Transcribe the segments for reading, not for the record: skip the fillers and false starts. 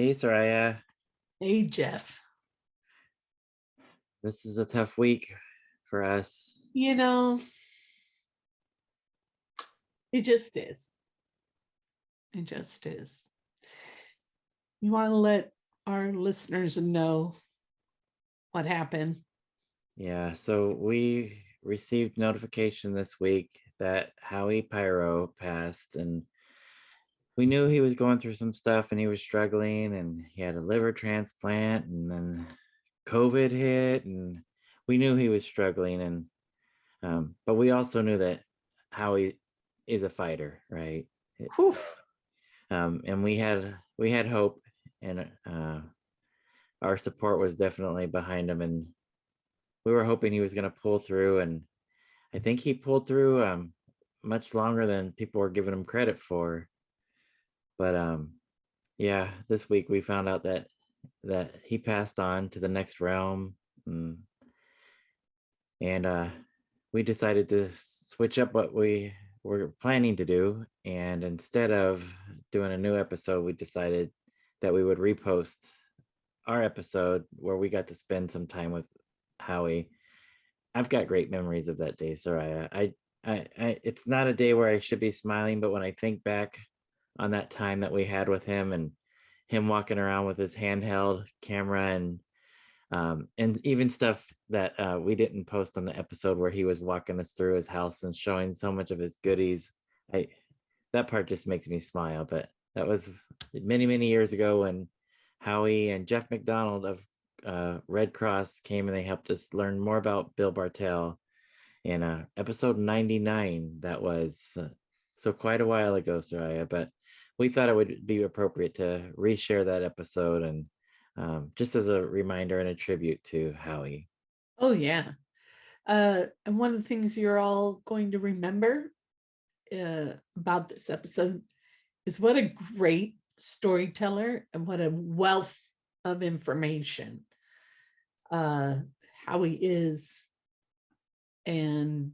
Hey, Soraya. Hey, Jeff. This is a tough week for us. You know, it just is. It just is. You want to let our listeners know what happened? Yeah, so we received notification this week that Howie Pyro passed, and we knew he was going through some stuff and he was struggling, and he had a liver transplant, and then COVID hit, and we knew he was struggling, and but we also knew that Howie is a fighter, right? Whew. And we had hope, and our support was definitely behind him, and we were hoping he was going to pull through, and I think he pulled through much longer than people were giving him credit for. But yeah, this week we found out that he passed on to the next realm. And we decided to switch up what we were planning to do, and instead of doing a new episode, we decided that we would repost our episode where we got to spend some time with Howie. I've got great memories of that day, Soraya. It's not a day where I should be smiling, but when I think back on that time that we had with him, and him walking around with his handheld camera, and even stuff that we didn't post on the episode where he was walking us through his house and showing so much of his goodies, that part just makes me smile. But that was many years ago when Howie and Jeff McDonald of Red Kross came and they helped us learn more about Bill Bartel in episode 99. That was so quite a while ago, Soraya, but we thought it would be appropriate to reshare that episode, and just as a reminder and a tribute to Howie. Oh, yeah. And one of the things you're all going to remember about this episode is what a great storyteller and what a wealth of information Howie is. And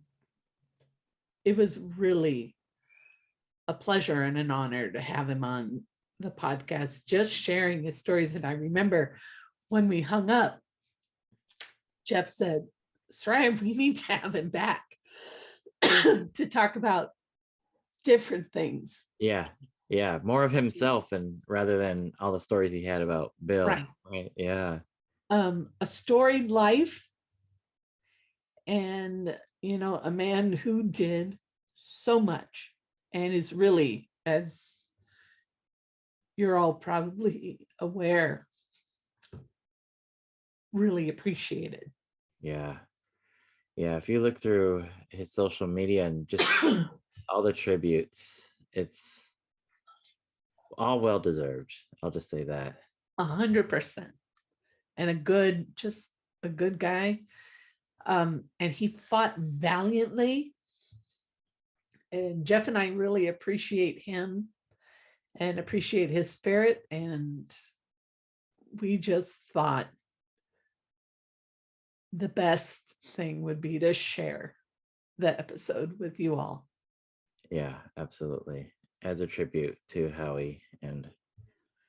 it was really a pleasure and an honor to have him on the podcast, just sharing his stories. And I remember when we hung up, Jeff said, Soraya, we need to have him back to talk about different things. Yeah, more of himself, and rather than all the stories he had about Bill. Right. Yeah. A storied life, and a man who did so much and is really, as you're all probably aware, really appreciated. Yeah. If you look through his social media and just all the tributes, it's all well deserved. I'll just say that. 100%. And a good guy. And he fought valiantly. And Jeff and I really appreciate him and appreciate his spirit. And we just thought the best thing would be to share the episode with you all. Yeah, absolutely. As a tribute to Howie. And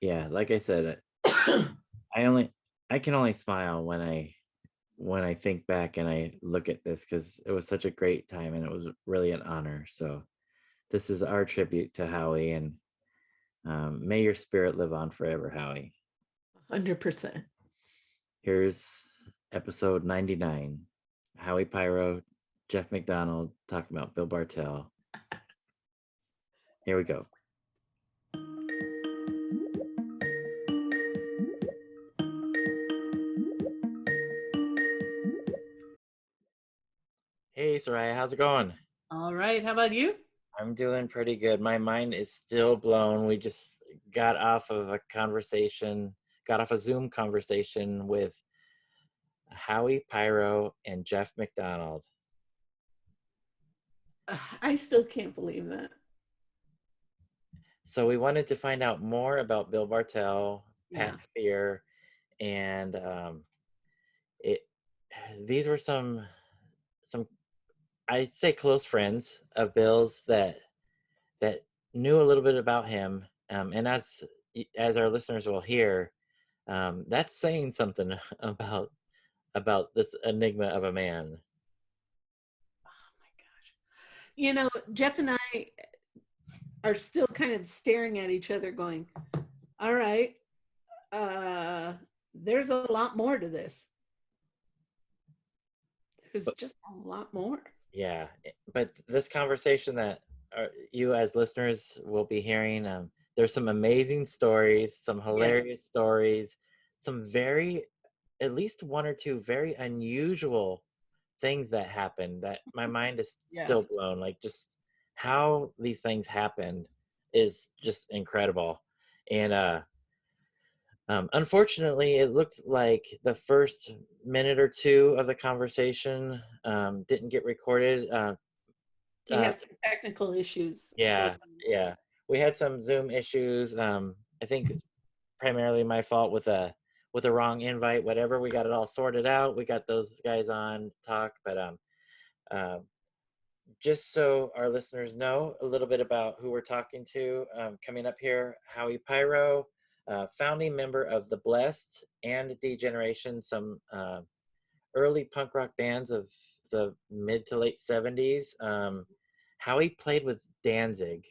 yeah, like I said, I can only smile when I think back and I look at this, because it was such a great time and it was really an honor. So this is our tribute to Howie, and may your spirit live on forever, Howie. 100%. Here's episode 99. Howie Pyro, Jeff McDonald talking about Bill Bartel. Here we go. Hey, Soraya, how's it going? All right. How about you? I'm doing pretty good. My mind is still blown. We just got off a Zoom conversation with Howie Pyro and Jeff McDonald. I still can't believe that. So we wanted to find out more about Bill Bartel, Pat Fear, and these were some I'd say close friends of Bill's that knew a little bit about him. And as as our listeners will hear, that's saying something about this enigma of a man. Oh my gosh. You know, Jeff and I are still kind of staring at each other going, all right, there's a lot more to this. There's But just a lot more. yeah, but this conversation that you as listeners will be hearing, there's some amazing stories, some Yes. hilarious stories, some at least one or two very unusual things that happened that my mind is Yes. still blown. Like, just how these things happened is just incredible. And unfortunately, it looked like the first minute or two of the conversation didn't get recorded. We had some technical issues going Yeah, on. yeah. We had some Zoom issues. I think it's primarily my fault with a wrong invite. Whatever, we got it all sorted out. We got those guys on to talk, but uh, just so our listeners know a little bit about who we're talking to, coming up here, Howie Pyro, founding member of The Blessed and Degeneration, some early punk rock bands of the mid to late 70s. Howie played with Danzig,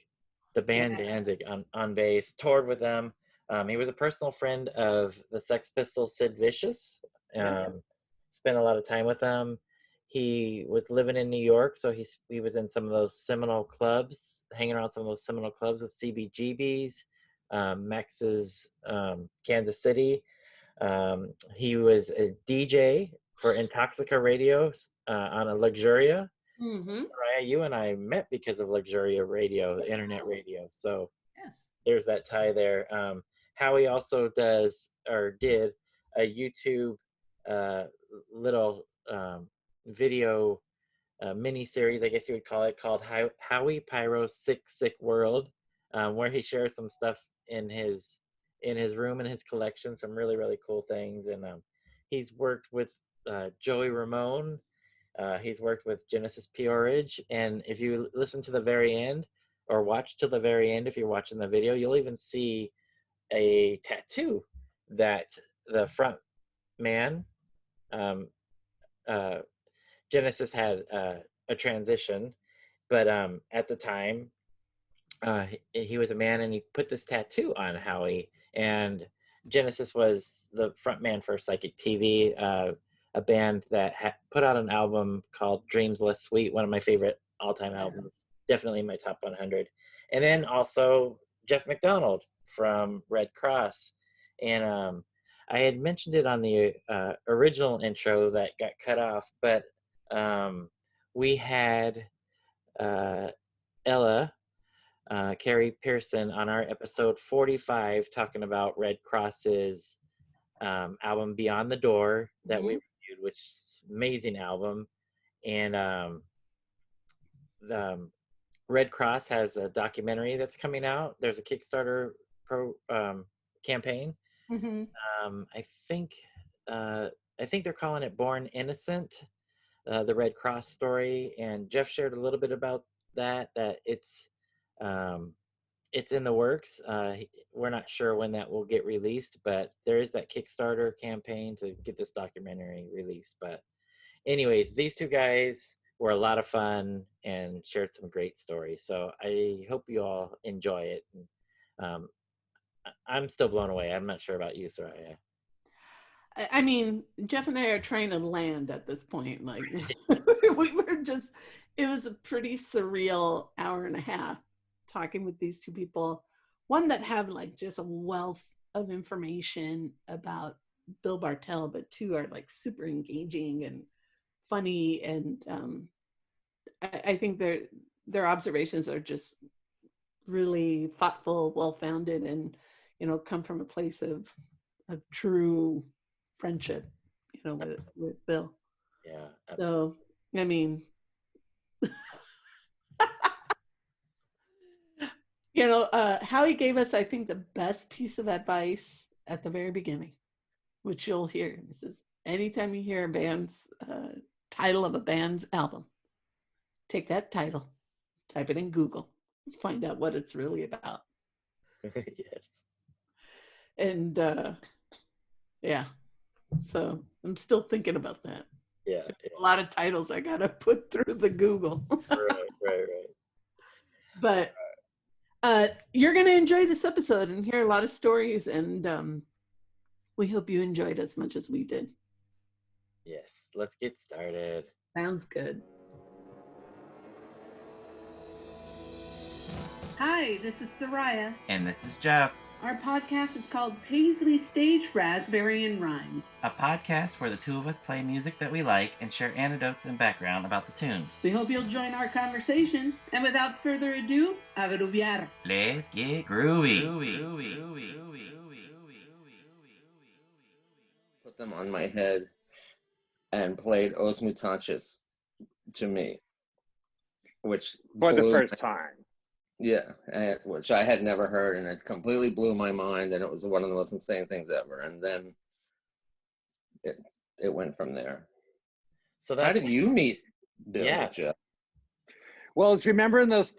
the band Yeah. Danzig, on bass, toured with them. He was a personal friend of the Sex Pistols, Sid Vicious. Yeah. Spent a lot of time with them. He was living in New York, so he was in some of those seminal clubs, hanging around some of those seminal clubs with CBGBs, Max's Kansas City. He was a DJ for Intoxica Radio on a Luxuria. Mm-hmm. Soraya, you and I met because of Luxuria Radio, internet radio. So Yes. there's that tie there. Howie also does or did a YouTube little video mini series, I guess you would call it, called Howie Pyro's Sick World, where he shares some stuff in his room and his collection, some really really cool things. And he's worked with Joey Ramone. He's worked with Genesis Peorage, and if you listen to the very end or watch till the very end, if you're watching the video, you'll even see a tattoo that the front man, um, uh, Genesis had a transition, but at the time, he was a man, and he put this tattoo on Howie. And Genesis was the front man for Psychic TV, a band that put out an album called Dreams Less Sweet, one of my favorite all-time albums, definitely in my top 100. And then also Jeff McDonald from Red Kross. And I had mentioned it on the original intro that got cut off, but we had Ella, Carrie Pearson, on our episode 45 talking about Red Kross's album Beyond the Door that we reviewed, which is an amazing album. And the Red Kross has a documentary that's coming out. There's a Kickstarter campaign. Mm-hmm. I think they're calling it Born Innocent, the Red Kross story. And Jeff shared a little bit about that it's in the works. We're not sure when that will get released, but there is that Kickstarter campaign to get this documentary released. But anyways, these two guys were a lot of fun and shared some great stories. So I hope you all enjoy it. And, I'm still blown away. I'm not sure about you, Soraya. I mean, Jeff and I are trying to land at this point. Like, we were just, it was a pretty surreal hour and a half talking with these two people. One that have like just a wealth of information about Bill Bartel, but two are like super engaging and funny. And I think their observations are just really thoughtful, well-founded, and, you know, come from a place of true friendship, you know, with Bill. Yeah. Absolutely. So, I mean, you know, Howie gave us, I think, the best piece of advice at the very beginning, which you'll hear. He says, anytime you hear a band's title of a band's album, take that title, type it in Google, find out what it's really about. Yes. And yeah, so I'm still thinking about that. Yeah. A lot of titles I gotta put through the Google. Right. But you're gonna enjoy this episode and hear a lot of stories, and we hope you enjoyed as much as we did. Yes, let's get started. Sounds good. Hi, this is Soraya. And this is Jeff. Our podcast is called Paisley Stage Raspberry and Rhyme, a podcast where the two of us play music that we like and share anecdotes and background about the tunes. We hope you'll join our conversation. And without further ado, a groovear. Let's get groovy. Put them on my head and played Os Mutantes to me, which for the first time. Yeah, which I had never heard, and it completely blew my mind, and it was one of the most insane things ever. And then it went from there. So how did you meet Bill? Yeah. Jeff? Well, do you remember in those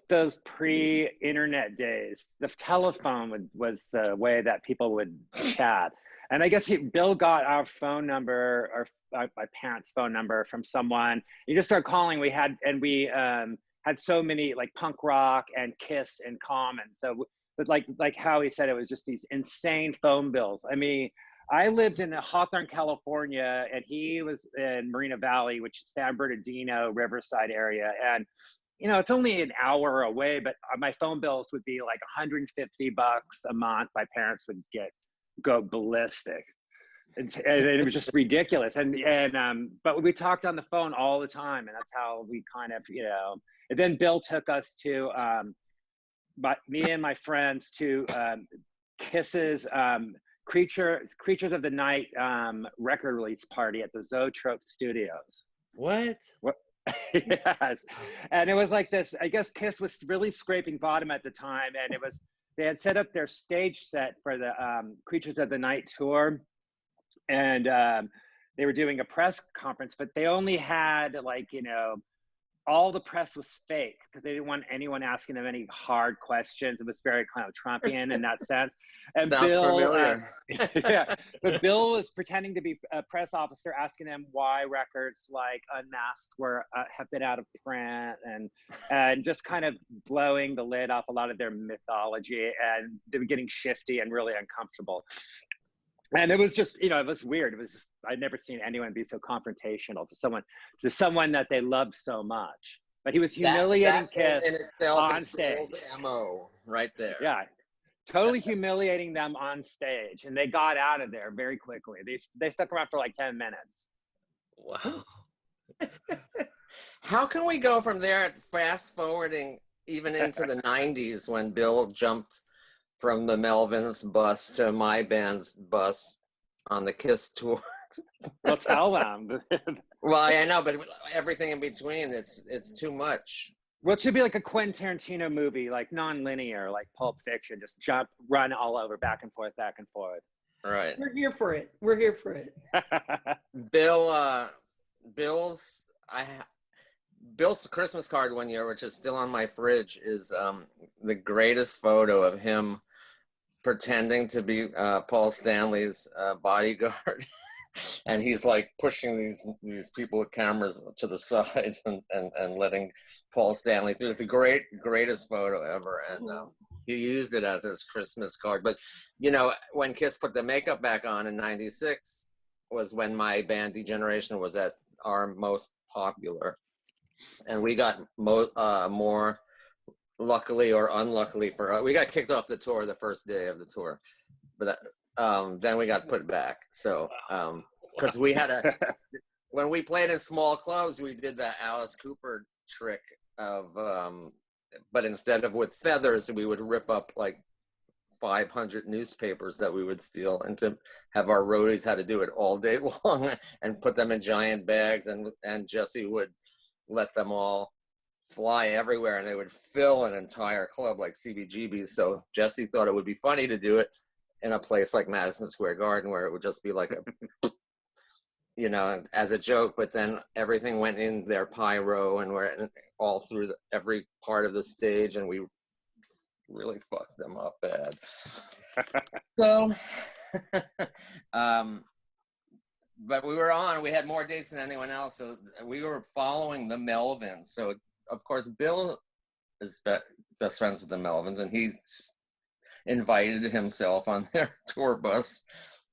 pre-internet days, the telephone was the way that people would chat. And I guess Bill got our phone number, or my parents' phone number, from someone. You just start calling. We had so many, like, punk rock and Kiss in common. So, but like Howie said, it was just these insane phone bills. I mean, I lived in Hawthorne, California, and he was in Moreno Valley, which is San Bernardino, Riverside area. And, you know, it's only an hour away, but my phone bills would be like $150 a month. My parents would go ballistic. And it was just ridiculous. But we talked on the phone all the time, and that's how we kind of, you know. And then Bill took us to, me and my friends, to Kiss's Creatures of the Night record release party at the Zoetrope Studios. What? Yes. And it was like this, I guess Kiss was really scraping bottom at the time, and they had set up their stage set for the Creatures of the Night tour, and they were doing a press conference, but they only had, like, you know, all the press was fake because they didn't want anyone asking them any hard questions. It was very kind of Trumpian in that sense. And Sounds familiar. Yeah, but Bill was pretending to be a press officer, asking them why records like Unmasked have been out of print, and just kind of blowing the lid off a lot of their mythology, and they were getting shifty and really uncomfortable. And it was just, you know, it was weird. It was just, I'd never seen anyone be so confrontational to someone that they loved so much. But he was humiliating Kiss in itself on is stage. Bill's MO right there. Yeah, totally humiliating them on stage, and they got out of there very quickly. They stuck around for like 10 minutes. Wow. How can we go from there, fast forwarding even into the 90s, when Bill jumped from the Melvins bus to my band's bus on the Kiss tour? Well, tell them. Well, I know, but everything in between, it's too much. Well, it should be like a Quentin Tarantino movie, like non-linear, like Pulp Fiction, just run all over, back and forth. Right. We're here for it. Bill's Christmas card one year, which is still on my fridge, is the greatest photo of him pretending to be Paul Stanley's bodyguard. And he's like pushing these people with cameras to the side and letting Paul Stanley through. It's the greatest photo ever. And he used it as his Christmas card. But, you know, when Kiss put the makeup back on in 96 was when my band Degeneration was at our most popular. And we got more, luckily or unluckily for us, we got kicked off the tour the first day of the tour. But then we got put back. So, because we had when we played in small clubs, we did the Alice Cooper trick of, but instead of with feathers, we would rip up like 500 newspapers that we would steal, and to have our roadies had to do it all day long and put them in giant bags, and Jesse would let them all fly everywhere, and they would fill an entire club like CBGB's. So Jesse thought it would be funny to do it in a place like Madison Square Garden, where it would just be like a, you know, as a joke. But then everything went in their pyro, and we're all through every part of the stage, and we really fucked them up bad. So, but we had more dates than anyone else. So we were following the Melvins. So of course, Bill is best friends with the Melvins, and he invited himself on their tour bus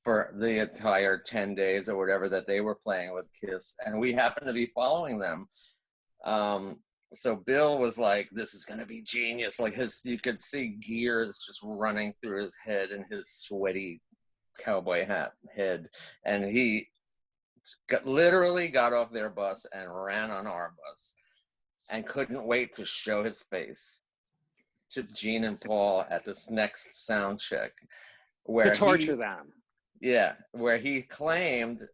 for the entire 10 days or whatever that they were playing with Kiss. And we happened to be following them. So Bill was like, this is going to be genius. Like you could see gears just running through his head and his sweaty cowboy hat head. And he literally got off their bus and ran on our bus and couldn't wait to show his face to Gene and Paul at this next sound check. To torture them. Yeah, where he claimed,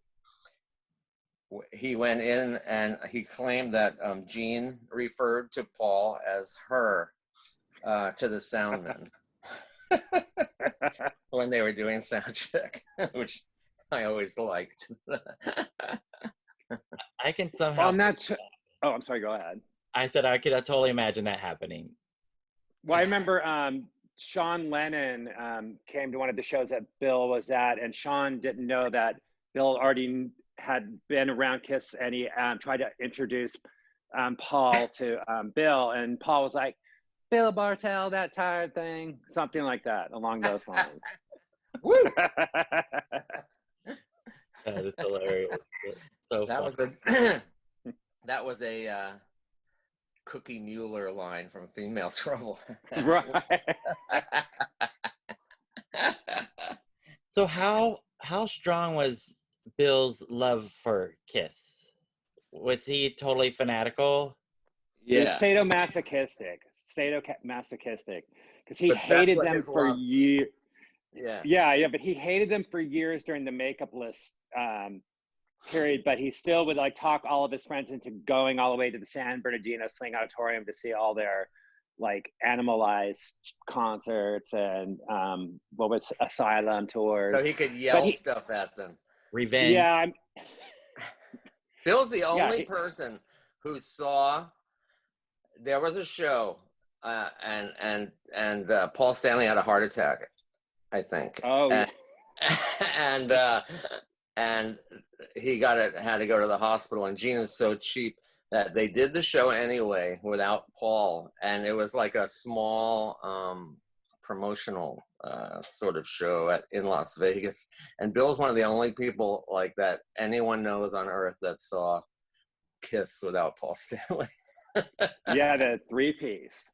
he went in and he claimed that Gene referred to Paul as her to the soundmen when they were doing sound check, which I always liked. I can somehow. Well, I'm not. Oh, I'm sorry. Go ahead. I said I could totally imagine that happening. Well, I remember Sean Lennon came to one of the shows that Bill was at, and Sean didn't know that Bill already had been around Kiss, and he tried to introduce Paul to Bill, and Paul was like, Bill Bartel, that tired thing, something like that, along those lines. Woo! That is hilarious. So that was a Cookie Mueller line from Female Trouble. Right. So how strong was Bill's love for Kiss? Was he totally fanatical? Yeah. Sadomasochistic, because he hated them for years. Yeah, but he hated them for years during the makeup list period, but he still would like talk all of his friends into going all the way to the San Bernardino Swing Auditorium to see all their like Animalized concerts and what was Asylum tours. So he could yell stuff at them. Revenge. Yeah. Bill's the only person who saw, there was a show and Paul Stanley had a heart attack, I think. Oh, and he had to go to the hospital, and Gene is so cheap that they did the show anyway without Paul, and it was like a small promotional sort of show in Las Vegas, and Bill's one of the only people like that anyone knows on earth that saw Kiss without Paul Stanley. Yeah, the three-piece.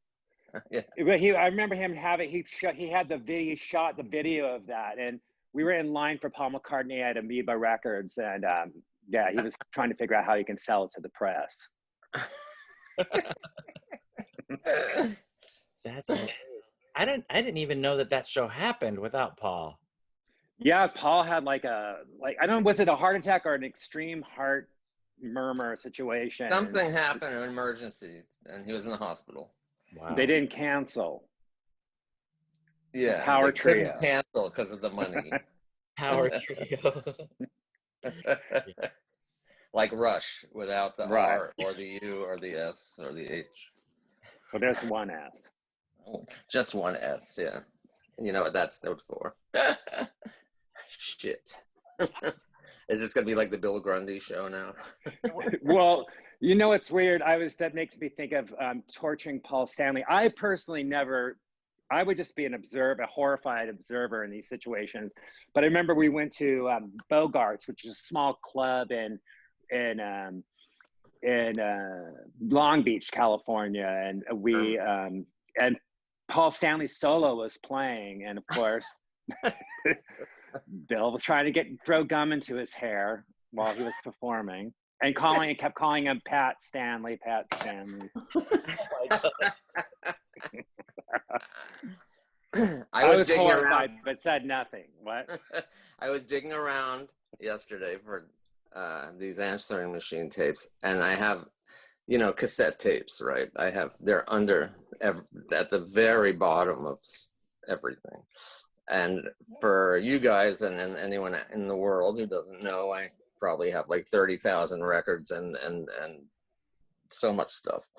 Yeah. But I remember him having, he had the video, he shot the video of that, and we were in line for Paul McCartney at Amoeba Records, and yeah, he was trying to figure out how he can sell it to the press. I didn't even know that show happened without Paul. Yeah, Paul had I don't know, was it a heart attack or an extreme heart murmur situation? Something happened, an emergency, and he was in the hospital. Wow. They didn't cancel. Yeah, Power they Trio. couldn't cancel because of the money. Power Trio. Like Rush without the Right. R or the U or the S or the H. Well, there's one S. Just one S, yeah. You know what that stood for. Shit. Is this going to be like the Bill Grundy show now? Well, you know what's weird? That makes me think of torturing Paul Stanley. I personally never, I would just be a horrified observer in these situations. But I remember we went to Bogart's, which is a small club in Long Beach, California, and we and Paul Stanley's solo was playing, and of course, Bill was trying to throw gum into his hair while he was performing, and kept calling him Pat Stanley. Oh my God. I was digging horrified, around, but said nothing. What? I was digging around yesterday for these answering machine tapes, and I have, cassette tapes, right? They're under at the very bottom of everything. And for you guys and anyone in the world who doesn't know, I probably have like 30,000 records and so much stuff.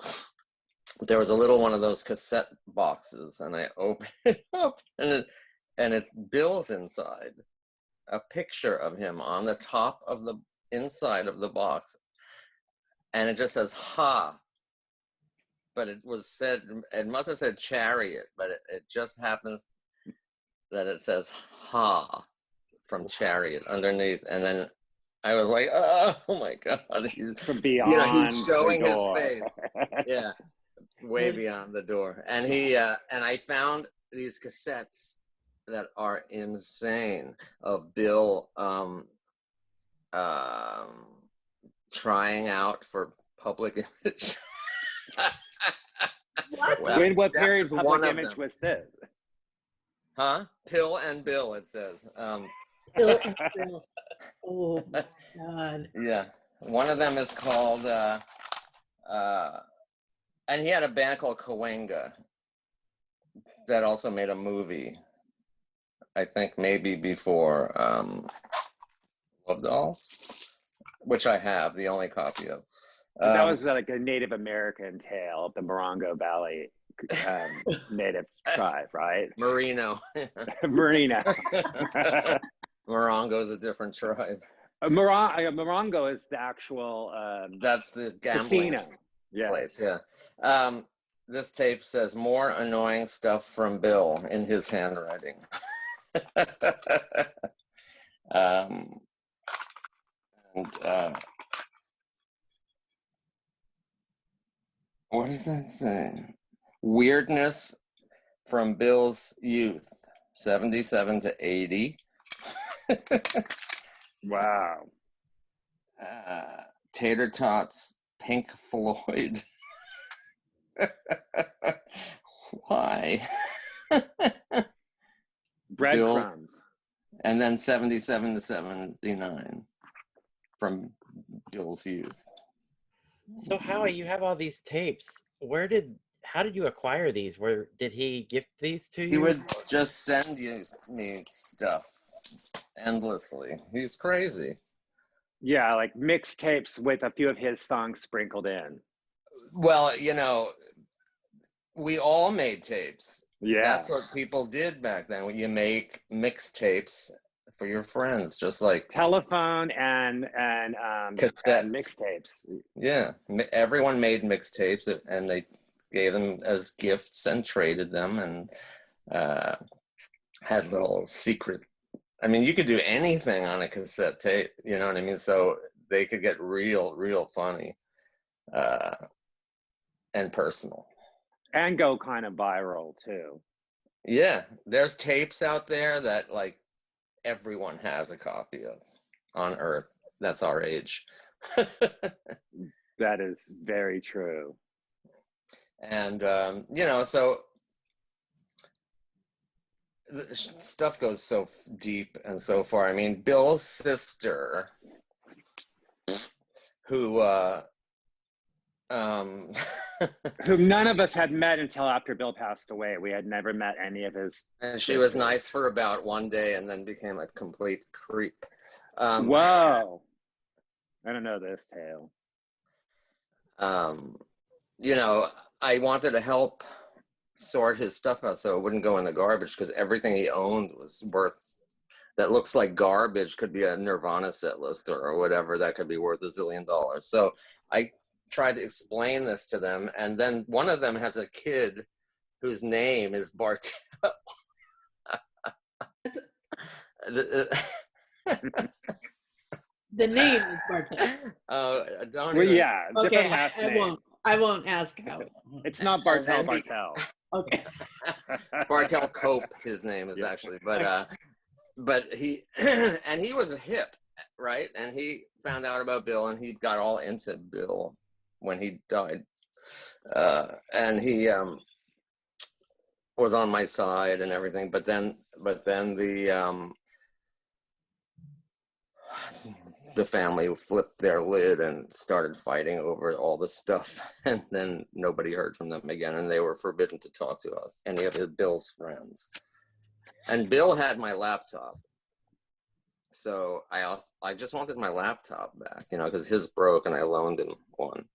there was a little one of those cassette boxes, and I opened it up, and it's Bill's inside, a picture of him on the top of the inside of the box, and it just says "ha," but it must have said chariot, but it just happens that it says "ha" from chariot underneath, and then I was like, oh my God, he's From beyond he's showing the his door. face, yeah, way beyond the door, and and I found these cassettes that are insane of Bill trying out for public image. What? Well, What that's period just public one of image them. was this? Huh? Pill and Bill, it says. Bill, Bill. Oh my God. Yeah, one of them is called, and he had a band called Cahuenga that also made a movie. I think maybe before Love Dolls, which I have the only copy of. That was like a Native American tale of the Morongo Valley native tribe, right? Merino. Marina. Morongo is a different tribe. Morongo is the actual That's the gambling casino. Yeah. place. Yeah. This tape says more annoying stuff from Bill in his handwriting. And what does that say? Weirdness from Bill's youth, 77 to 80. Wow. Tater Tots, Pink Floyd. Why? Breadcrumbs. And then 77 to 79 from Bill's youth. So Howie, you have all these tapes. How did you acquire these? Did he gift these to you? He would just send me stuff endlessly. He's crazy. Yeah, like mixtapes with a few of his songs sprinkled in. Well, we all made tapes. Yeah. That's what people did back then. You make mixtapes for your friends, just like Telephone and cassettes. mixtapes. Yeah, everyone made mixtapes, and they gave them as gifts and traded them, and had little secret. I mean, you could do anything on a cassette tape. You know what I mean? So they could get real funny, and personal. And go kind of viral too. Yeah, there's tapes out there that like everyone has a copy of on Earth. That's our age. That is very true. And so the stuff goes so deep and so far. I mean, Bill's sister, who whom none of us had met until after Bill passed away. We had never met any of his. and she was nice for about one day and then became a complete creep. Whoa. I don't know this tale. I wanted to help sort his stuff out so it wouldn't go in the garbage, because everything he owned was worth, that looks like garbage, could be a Nirvana set list or whatever, that could be worth $1 zillion. So I tried to explain this to them, and then one of them has a kid whose name is Bartel. The name is Bartel. Don't Well, even. yeah. Okay, Different last name. I won't ask how. It's not Bartel. Bartel. Okay. Bartel Cope, his name is actually, but he and he was a hip, right? And he found out about Bill, and he got all into Bill when he died, and he was on my side and everything. But then the family flipped their lid and started fighting over all the stuff, and then nobody heard from them again, and they were forbidden to talk to any of Bill's friends. And Bill had my laptop, so I just wanted my laptop back, because his broke, and I loaned him one.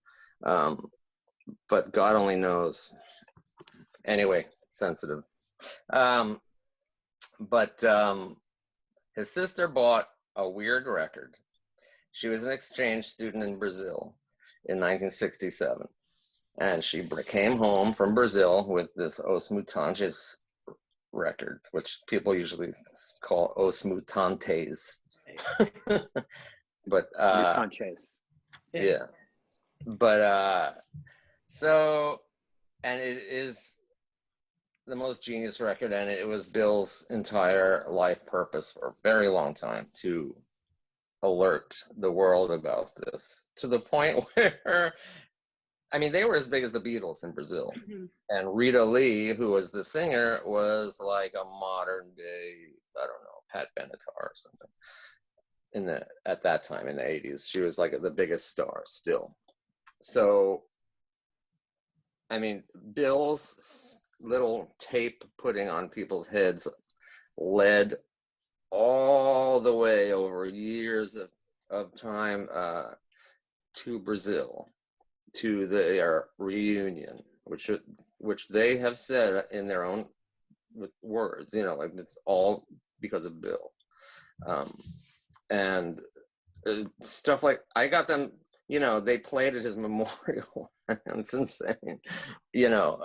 but God only knows. Anyway, sensitive. But his sister bought a weird record. She was an exchange student in Brazil in 1967. And she came home from Brazil with this Os Mutantes record, which people usually call Os Mutantes. But yeah. But so, and it is the most genius record, and it was Bill's entire life purpose for a very long time to alert the world about this, to the point where, I mean, they were as big as the Beatles in Brazil. Mhm. And Rita Lee, who was the singer, was like a modern day, I don't know, Pat Benatar or something. At that time in the 80s, she was like the biggest star still. So, I mean, Bill's little tape putting on people's heads led all the way over years of time to Brazil, to their reunion, which they have said in their own words, you know, like it's all because of Bill. And stuff like, I got them, you know, they played at his memorial. It's insane, you know,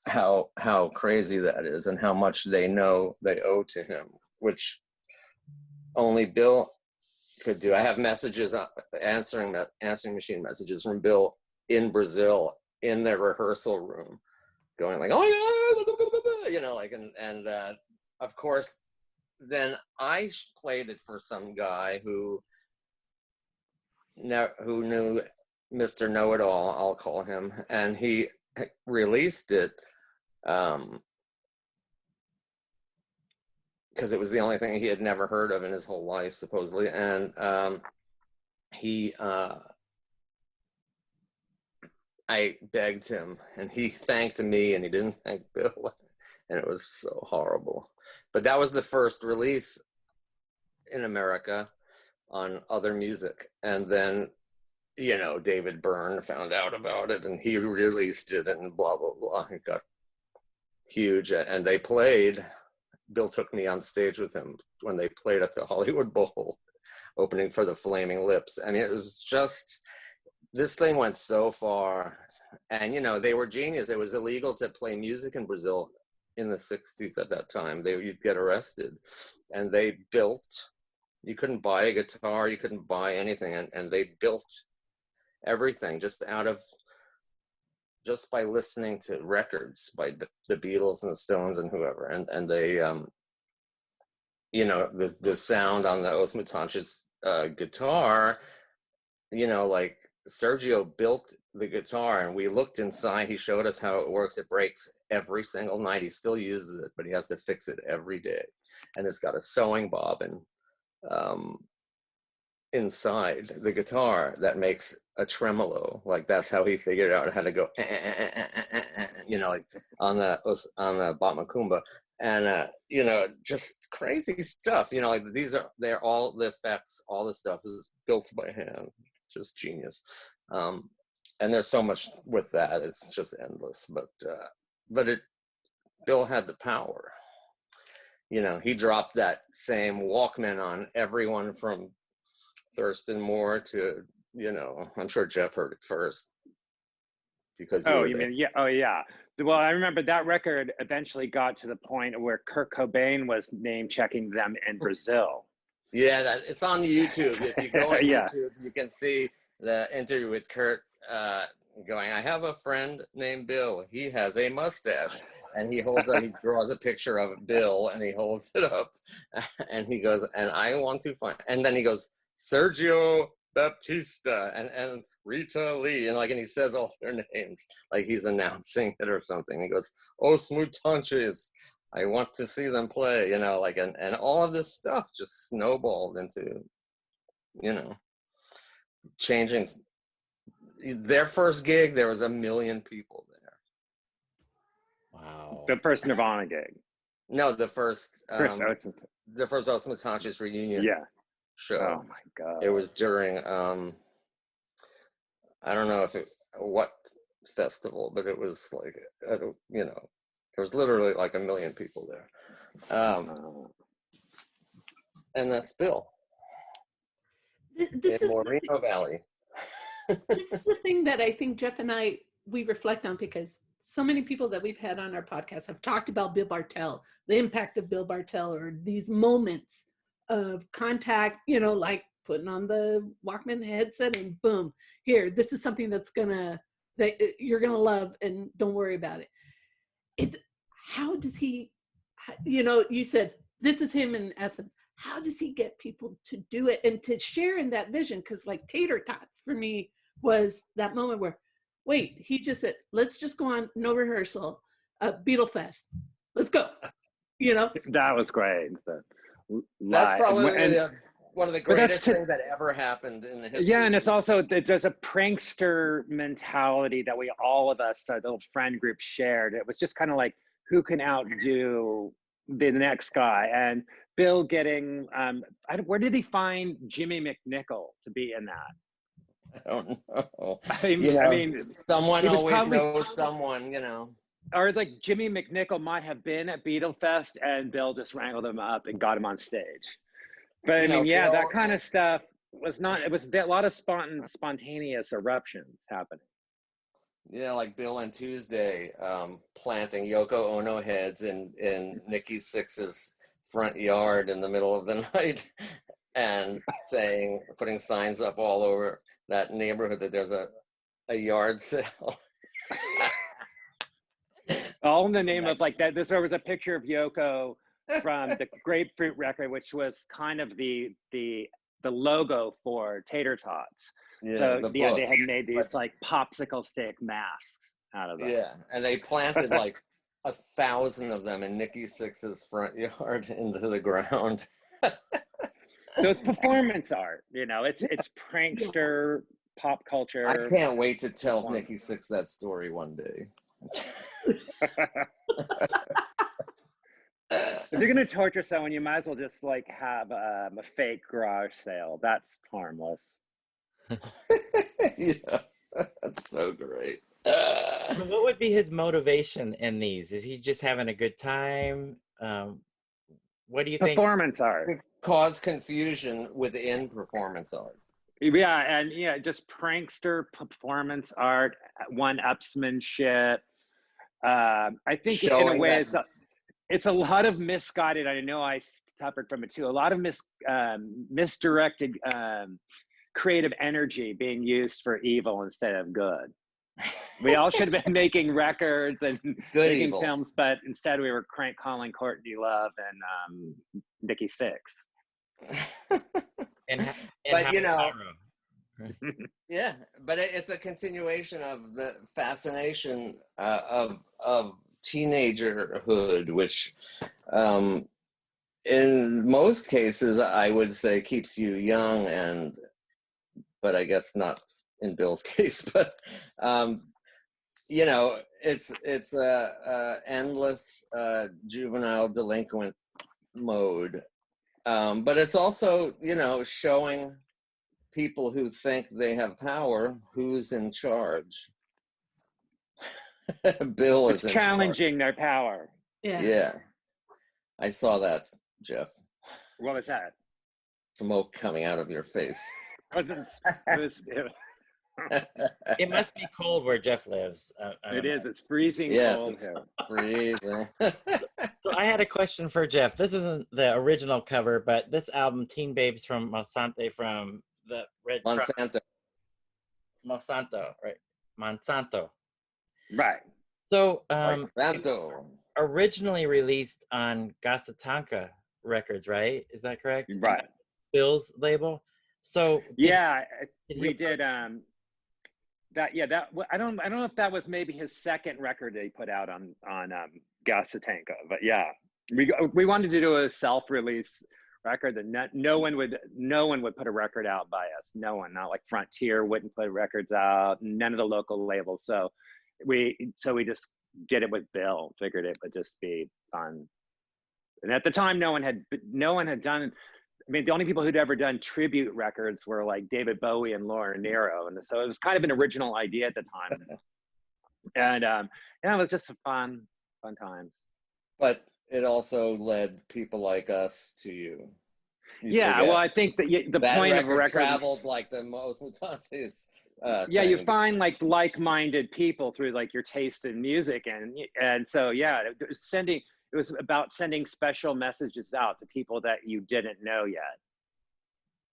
how crazy that is, and how much they know they owe to him, which only Bill could do. I have messages, answering machine messages from Bill in Brazil in their rehearsal room, going like, oh yeah, you know, like, and of course, then I played it for some guy who knew Mr. Know-It-All, I'll call him, and he released it because it was the only thing he had never heard of in his whole life, supposedly. And I begged him, and he thanked me, and he didn't thank Bill, and it was so horrible. But that was the first release in America on other music, and then, you know, David Byrne found out about it, and he released it, and blah blah blah. It got huge, and they played. Bill took me on stage with him when they played at the Hollywood Bowl, opening for the Flaming Lips, and it was just, this thing went so far. And you know, they were genius. It was illegal to play music in Brazil in the 60s at that time. You'd get arrested, and they built, you couldn't buy a guitar, you couldn't buy anything, and they built everything just by listening to records by the Beatles and the Stones and whoever, and they you know, the sound on the Os Mutantes guitar, you know, like Sergio built the guitar, and we looked inside, he showed us how it works. It breaks every single night. He still uses it, but he has to fix it every day, and it's got a sewing bobbin inside the guitar that makes a tremolo. Like, that's how he figured out how to go you know, like on the Bot Macumba. And you know, just crazy stuff, you know, like they're all the effects, all the stuff is built by hand, just genius. And there's so much with that, it's just endless. But Bill had the power, you know. He dropped that same Walkman on everyone from Thurston Moore to, you know, I'm sure Jeff heard it first because yeah. Well, I remember that record eventually got to the point where Kurt Cobain was name checking them in Brazil. Yeah, it's on YouTube. If you go on Yeah. YouTube, you can see the interview with Kurt going, I have a friend named Bill. He has a mustache. And he draws a picture of Bill, and he holds it up. And he goes, and I want to find, and then he goes, Sergio Baptista and Rita Lee, and he says all their names like he's announcing it or something. He goes, Os Mutantes, I want to see them play, you know, like, and all of this stuff just snowballed into, you know, changing. Their first gig, there was 1 million people there. Wow. The first Nirvana gig. No, the first Os Mutantes reunion show. Oh my God. It was during I don't know what festival, but it was like, you know, there was literally like 1 million people there. And that's Bill This in is Moreno Valley. this is the thing that I think Jeff and I, we reflect on, because so many people that we've had on our podcast have talked about Bill Bartel, the impact of Bill Bartel, or these moments of contact, you know, like putting on the Walkman headset and boom, here, this is something that you're gonna love, and don't worry about it. It's, how does he, you know, you said this is him in essence. How does he get people to do it and to share in that vision? Because like Tater Tots for me was that moment where, wait, he just said, let's just go on, no rehearsal, Beetle Fest. Let's go. You know? That was great. That's probably and, one of the greatest things that ever happened in the history. Yeah, and it's also, there's a prankster mentality that all of us, the little friend group, shared. It was just kind of like, who can outdo the next guy? And Bill getting, where did he find Jimmy McNichol to be in that? I don't know. I mean, someone always knows someone, you know. Or like Jimmy McNichol might have been at Beetle Fest and Bill just wrangled him up and got him on stage. But I mean, yeah, Bill, that kind of stuff was not, it was a lot of spontaneous eruptions happening. Yeah, like Bill on Tuesday planting Yoko Ono heads in Nikki Sixx's front yard in the middle of the night and putting signs up all over that neighborhood that there's a yard sale. All in the name of like that. There was a picture of Yoko from the Grapefruit record, which was kind of the logo for Tater Tots. Yeah, so yeah, they had made these like popsicle stick masks out of them. Yeah, and they planted like 1,000 of them in Nikki Sixx's front yard into the ground. So it's performance art, you know. It's prankster pop culture. I can't wait to tell Nikki Sixx that story one day. If you're gonna torture someone, you might as well just like have a fake garage sale. That's harmless. Yeah, that's so great. What would be his motivation in these? Is he just having a good time? What do you think? Performance art. Cause confusion within performance art. Yeah, and yeah, just prankster performance art, one-upsmanship. I think in a way it's a lot of misguided. I know I suffered from it too. A lot of misdirected creative energy being used for evil instead of good. We all should have been making records and making films, but instead we were calling Courtney Love and Nikki Sixx. But you know, yeah, but it's a continuation of the fascination of teenagerhood, which in most cases I would say keeps you young, but I guess not in Bill's case. But you know, it's a endless juvenile delinquent mode, but it's also, you know, showing people who think they have power who's in charge. Bill is challenging their power. Yeah, I saw that, Jeff. What was that? Smoke coming out of your face. It must be cold where Jeff lives. It is. It's freezing cold here. Freezing. So I had a question for Jeff. This isn't the original cover, but this album, Teen Babes from Monsanto, from the Red Monsanto. Monsanto, right? Monsanto. Right. So Monsanto. Originally released on Gasatanka Records, right? Is that correct? Right. Bill's label. So yeah, we did that. Yeah, that I don't know if that was maybe his second record that he put out on Gasatanka, but yeah, we wanted to do a self-release record that no one would put a record out by us. No one, not like Frontier wouldn't put records out, none of the local labels. So we just did it with Bill, figured it would just be fun. And at the time, no one had done, I mean, the only people who'd ever done tribute records were like David Bowie and Laura Nero. And so it was kind of an original idea at the time. And yeah, it was just fun times. But it also led people like us to you. Yeah, forget. well, I think that the That point of a record traveled like the most Mutantes. Yeah, you thing. find like-minded people through like your taste in music, and so yeah, it was about sending special messages out to people that you didn't know yet.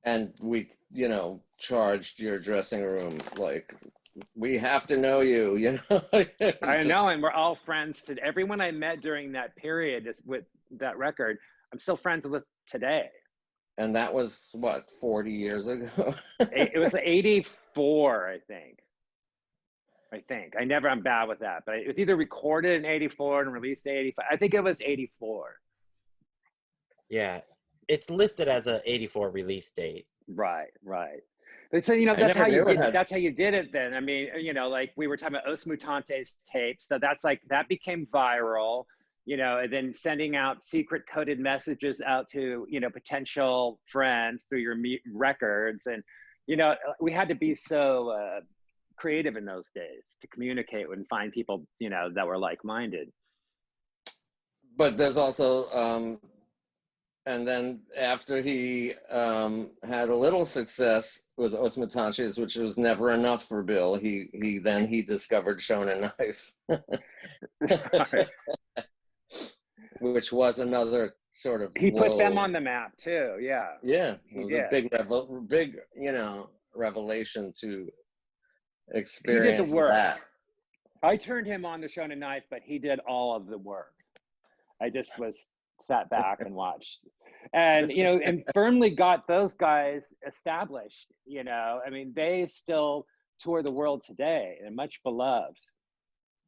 And we, charged your dressing room like, we have to know you, I know, and we're all friends. To everyone I met during that period with that record, I'm still friends with today. And that was what, 40 years ago? It was 84, I think. I'm bad with that, but it was either recorded in 84 and released in 85. I think it was 84. Yeah, it's listed as a 84 release date. Right. But so, that's how you did it then. I mean, like we were talking about Os Mutantes tapes. So that became viral, and then sending out secret coded messages out to, potential friends through your records. And, we had to be so creative in those days to communicate and find people, that were like-minded. But there's also, and then after he had a little success with Os Mutantes, which was never enough for Bill, he discovered Shonen Knife, which was another sort of. He put them on the map too. Yeah. Yeah, it was a big, revelation to experience that. I turned him on to Shonen Knife, but he did all of the work. I just sat back and watched, and and firmly got those guys established. I mean, they still tour the world today and much beloved.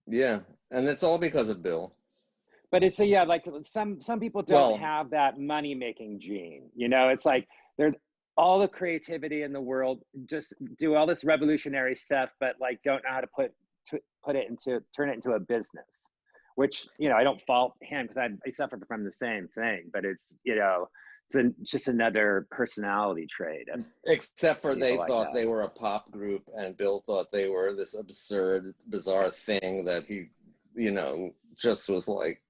Yeah, and it's all because of Bill. But it's like some people don't have that money making gene. It's like they're all the creativity in the world, just do all this revolutionary stuff, but like don't know how to turn it into a business. Which, I don't fault him because I suffer from the same thing, but it's, just another personality trait. Except for they thought they were a pop group and Bill thought they were this absurd, bizarre thing that he, just was like,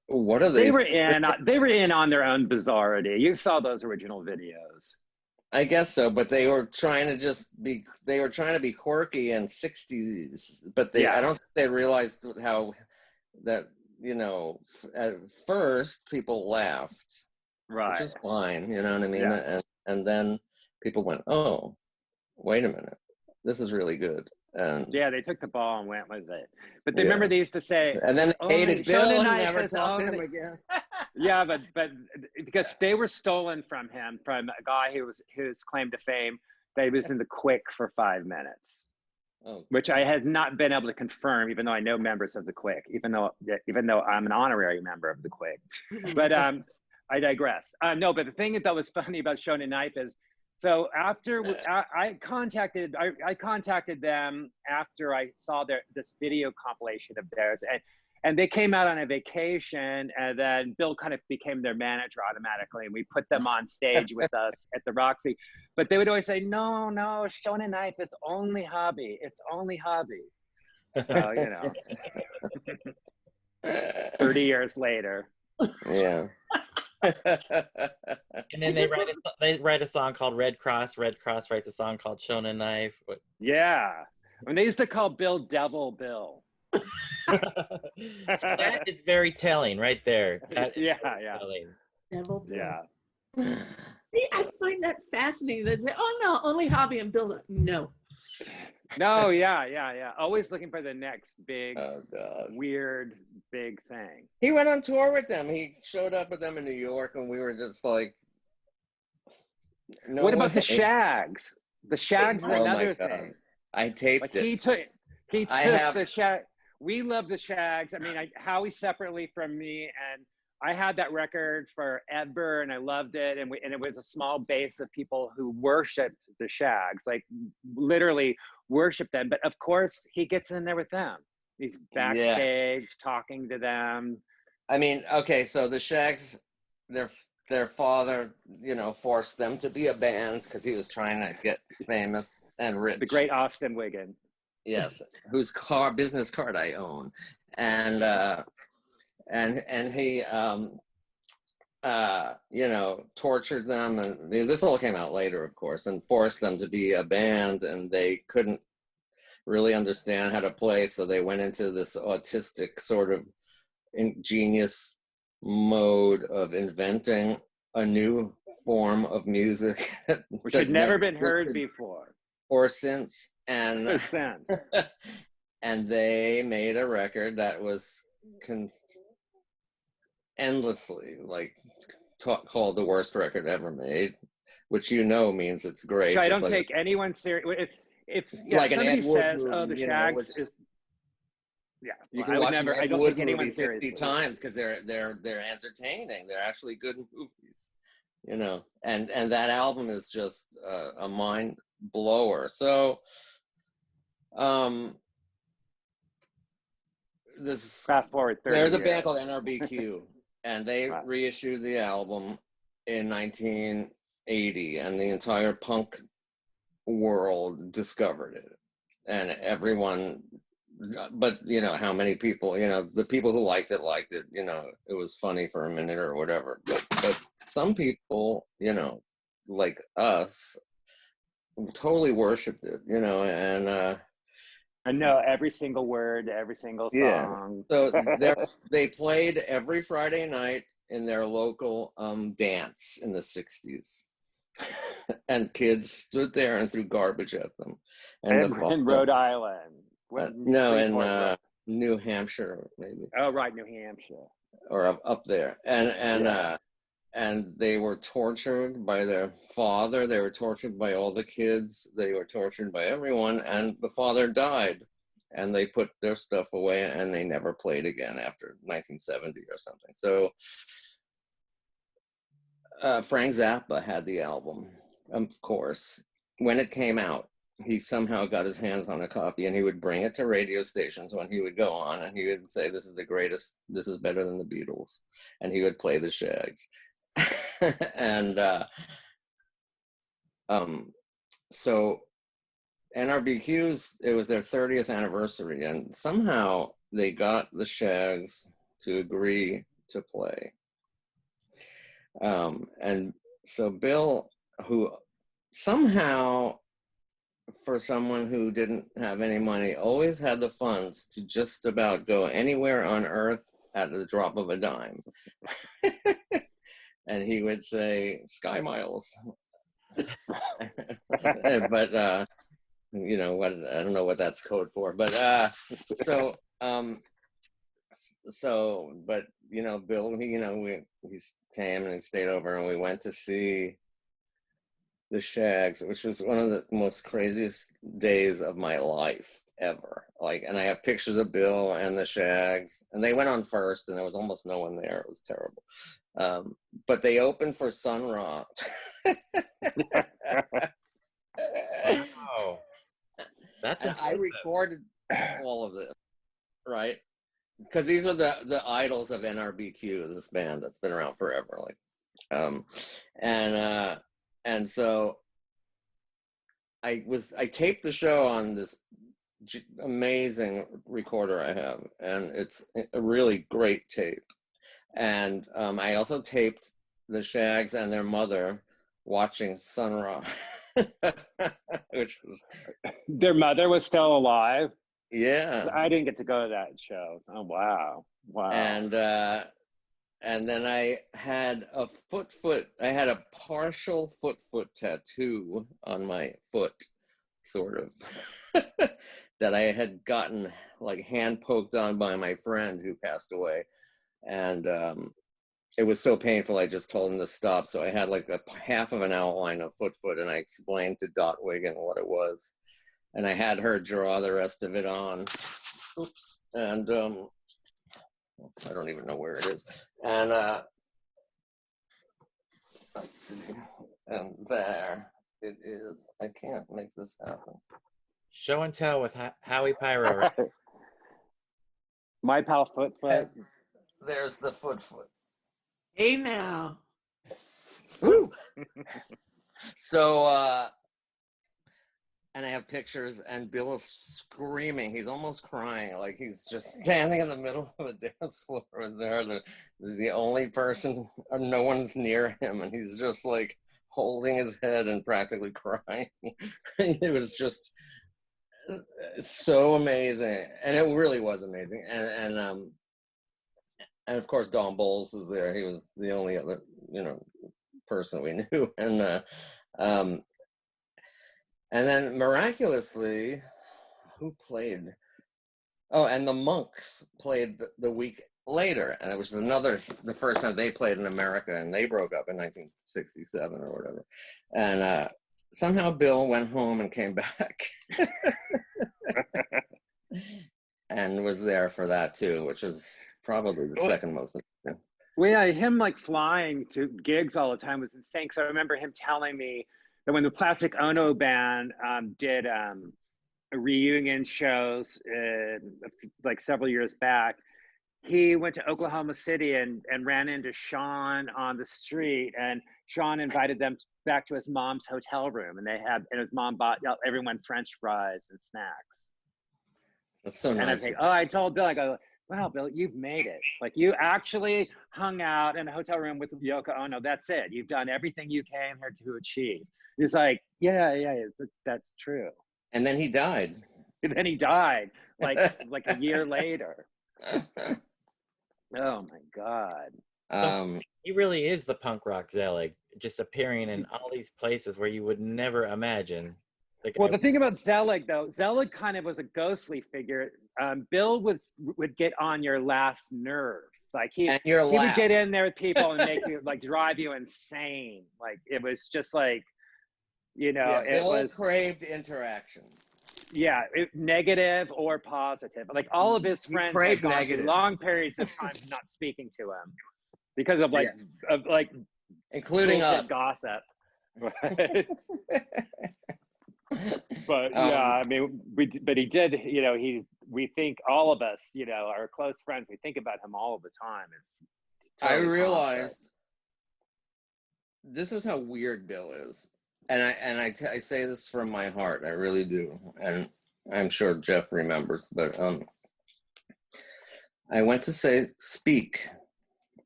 what are they? They were in on their own bizarrety. You saw those original videos. I guess so, but they were trying to be quirky in 60s, but I don't think they realized how that at first people laughed, right, which is fine, you know what I mean. Yeah. And then people went, oh, wait a minute, this is really good. And yeah, they took the ball and went with it. But remember they used to say, and then they hated Bill and never talked to him again. Yeah, but because they were stolen from him, from a guy whose claim to fame that he was in the Quick for 5 minutes. Oh. Which I had not been able to confirm, even though I know members of the Quick, even though I'm an honorary member of the Quick. But I digress. No, but the thing that was funny about Shonen Knife is, so after I contacted them after I saw this video compilation of theirs, and they came out on a vacation, and then Bill kind of became their manager automatically, and we put them on stage with us at the Roxy. But they would always say, no, Shonen Knife is only hobby. It's only hobby. So, 30 years later. Yeah. And then they write a song called Red Cross. Red Cross writes a song called Shonen Knife. Yeah. And they used to call Bill Devil Bill. So that is very telling right there. Yeah. Devil Bill. Yeah. See, I find that fascinating. They say, oh no, only hobby and Bill. No. No, yeah. Always looking for the next big, weird, big thing. He went on tour with them. He showed up with them in New York, and we were just like, no. What about the Shags? The Shags are another thing. I taped it. He took the Shags. We love the Shags. I mean, Howie separately from me, and I had that record forever, and I loved it. And it was a small base of people who worshipped the Shags, like literally worship them. But of course, he gets in there with them. He's backstage talking to them. I mean, okay, so the Shags, their father, forced them to be a band because he was trying to get famous and rich. The great Austin Wiggin. Yes, whose business card I own, and he tortured them, and this all came out later, of course, and forced them to be a band, and they couldn't really understand how to play, so they went into this autistic sort of ingenious mode of inventing a new form of music which had never been heard before or since, and since. and they made a record that was endlessly like called the worst record ever made, which means it's great. So I don't take anyone serious. If like an somebody Ed Wood says, movie, "Oh, the Shags is," you can watch an Ed Wood movie 50 times because they're entertaining. They're actually good movies, and that album is just a mind blower. So, this fast forward 30 there's a years. band called NRBQ, and they reissued the album in 1980, and the entire punk world discovered it, and everyone, but how many people, the people who liked it, it was funny for a minute or whatever, but some people, like us, totally worshipped it, and I know every single word, every single song. So they played every Friday night in their local dance in the 60s. And kids stood there and threw garbage at them. And in Rhode Island. No, in New Hampshire, maybe. Oh, right, New Hampshire. Or up there. And they were tortured by their father. They were tortured by all the kids. They were tortured by everyone. And the father died. And they put their stuff away, and they never played again after 1970 or something. So Frank Zappa had the album, of course. When it came out, he somehow got his hands on a copy, and he would bring it to radio stations when he would go on, and he would say, "This is the greatest, this is better than the Beatles." And he would play the Shags. And so NRBQ's, it was their 30th anniversary, and somehow they got the Shags to agree to play. And so Bill, who somehow, for someone who didn't have any money, always had the funds to just about go anywhere on earth at the drop of a dime. And he would say, "Sky Miles." But what, I don't know what that's code for, but but Bill, he came and he stayed over, and we went to see the Shags, which was one of the most craziest days of my life ever. And I have pictures of Bill and the Shags, and they went on first, and there was almost no one there. It was terrible. But they opened for Sun Ra. Wow. I recorded all of this, right? Because these are the idols of NRBQ, this band that's been around forever. And so I taped the show on this amazing recorder I have, and it's a really great tape. And I also taped the Shags and their mother watching Sun Ra. Which was, their mother was still alive. Yeah, I didn't get to go to that show. Oh wow. And then I had a I had a partial foot tattoo on my foot, sort of, that I had gotten hand poked on by my friend who passed away, and it was so painful, I just told him to stop. So I had a half of an outline of foot, and I explained to Dot Wiggin what it was. And I had her draw the rest of it on. Oops. And I don't even know where it is. And let's see. And there it is. I can't make this happen. Show and tell with Howie Pyro. Right? My pal Foot. And there's the foot. Hey now. Woo! So and I have pictures, and Bill is screaming. He's almost crying, like he's just standing in the middle of a dance floor there. He's the only person, no one's near him, and he's just like holding his head and practically crying. It was just so amazing, and it really was amazing. And of course Don Bowles was there. He was the only other, person we knew, and then miraculously, who played? Oh, and the Monks played the week later, and it was the first time they played in America, and they broke up in 1967 or whatever. And somehow Bill went home and came back, and was there for that too, which is probably the second most important. Well, yeah, him like flying to gigs all the time was insane. Because I remember him telling me that when the Plastic Ono band did reunion shows like several years back, he went to Oklahoma City and ran into Sean on the street, and Sean invited them back to his mom's hotel room, and his mom bought everyone French fries and snacks. That's so nice. And I was like, oh, I told Bill, I go, wow, Bill, you've made it. Like, you actually hung out in a hotel room with Yoko Ono. That's it. You've done everything you came here to achieve. He's like, yeah, that's true. And then he died. And then he died like a year later. Oh my God. He really is the punk rock Zelig, just appearing in all these places where you would never imagine. Like, well, the thing about Zelig, though, Zelig kind of was a ghostly figure. Bill would get on your last nerve. Like he would get in there with people and make you like drive you insane. Like it was just like, Bill craved interaction. Yeah, negative or positive. Like all of his friends had gone through long periods of time not speaking to him because of including us gossip. Right? But yeah, I mean, but he did. We think all of us, our close friends, we think about him all the time. I realized this is how weird Bill is. And I say this from my heart, I really do, and I'm sure Jeff remembers. But I went to speak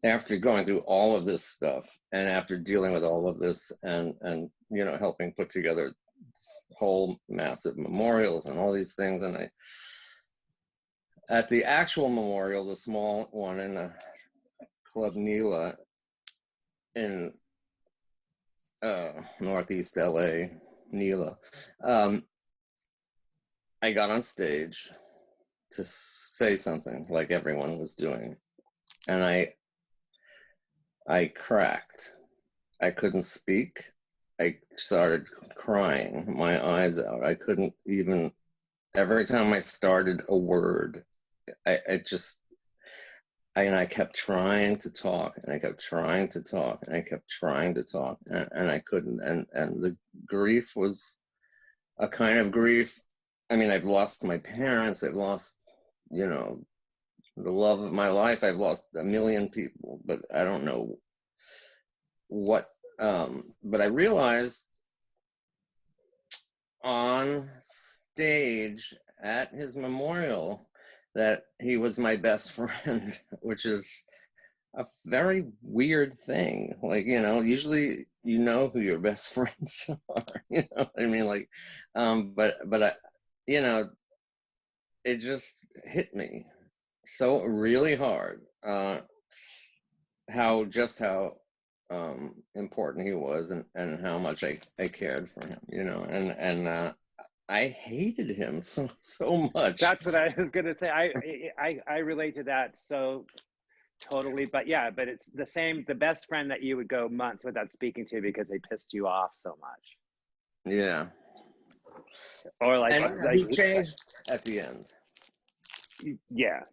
after going through all of this stuff, and after dealing with all of this, and helping put together this whole massive memorials and all these things. And at the actual memorial, the small one in the Club Nila in Northeast LA, Nila. I got on stage to say something like everyone was doing, and I cracked. I couldn't speak. I started crying my eyes out. I couldn't even, every time I started a word, I kept trying to talk, and I kept trying to talk, and I kept trying to talk, and I couldn't. And the grief was a kind of grief. I mean, I've lost my parents. I've lost, the love of my life. I've lost a million people, but I don't know what. But I realized on stage at his memorial that he was my best friend, which is a very weird thing. Like, usually who your best friends are, what I mean? Like, but I, it just hit me so really hard, how important he was, and how much I cared for him, and I hated him so much. That's what I was gonna say. I relate to that so totally. But yeah, but it's the best friend that you would go months without speaking to because they pissed you off so much. Yeah. Or like he changed at the end. Yeah.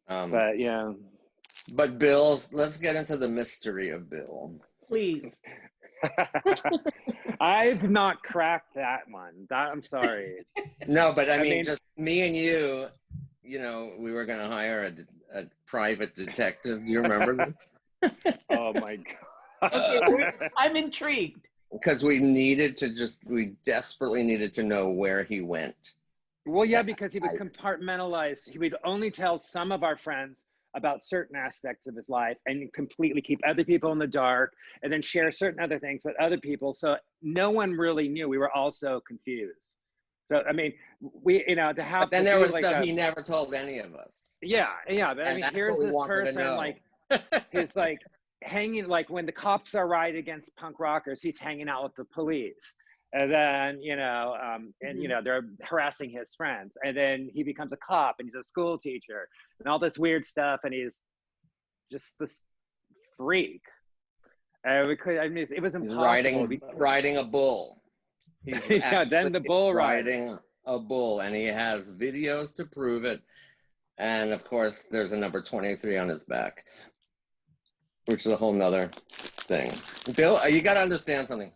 But yeah. But let's get into the mystery of Bill. Please. I've not cracked that one. I'm sorry. No, but I mean, just me and you, we were going to hire a private detective. Do you remember this? Oh my God. Okay, I'm intrigued. because we desperately needed to know where he went. Well, yeah, because he would compartmentalize. He would only tell some of our friends about certain aspects of his life and completely keep other people in the dark, and then share certain other things with other people. So no one really knew. We were all so confused. So, I mean, we, you know, to have. But then there was stuff he never told any of us. Yeah, yeah. But I mean, here's this person, like, he's like hanging, like when the cops are right against punk rockers, he's hanging out with the police. And then, you know, you know, they're harassing his friends. And then he becomes a cop and he's a school teacher and all this weird stuff. And he's just this freak. We could, I mean, it was impossible. He's riding a bull. He's yeah, then the bull riding a bull, and he has videos to prove it. And of course, there's a number 23 on his back, which is a whole nother thing. Bill, you got to understand something.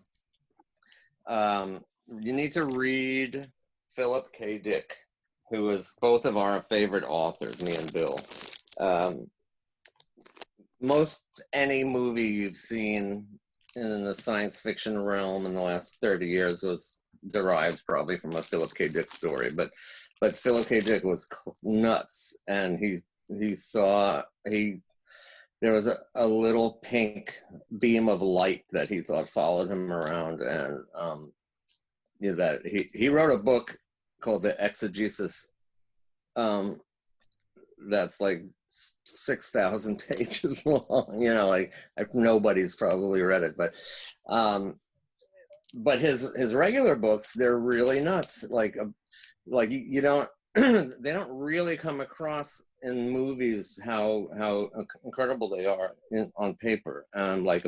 You need to read Philip K. Dick, who is both of our favorite authors, me and Bill. Most any movie you've seen in the science fiction realm in the last 30 years was derived probably from a Philip K. Dick story, but Philip K. Dick was nuts, and there was a little pink beam of light that he thought followed him around, and you know, that he wrote a book called The Exegesis that's like 6,000 pages long. You know, like nobody's probably read it, but his regular books, they're really nuts. Like you don't they don't really come across in movies how incredible they are on paper. Like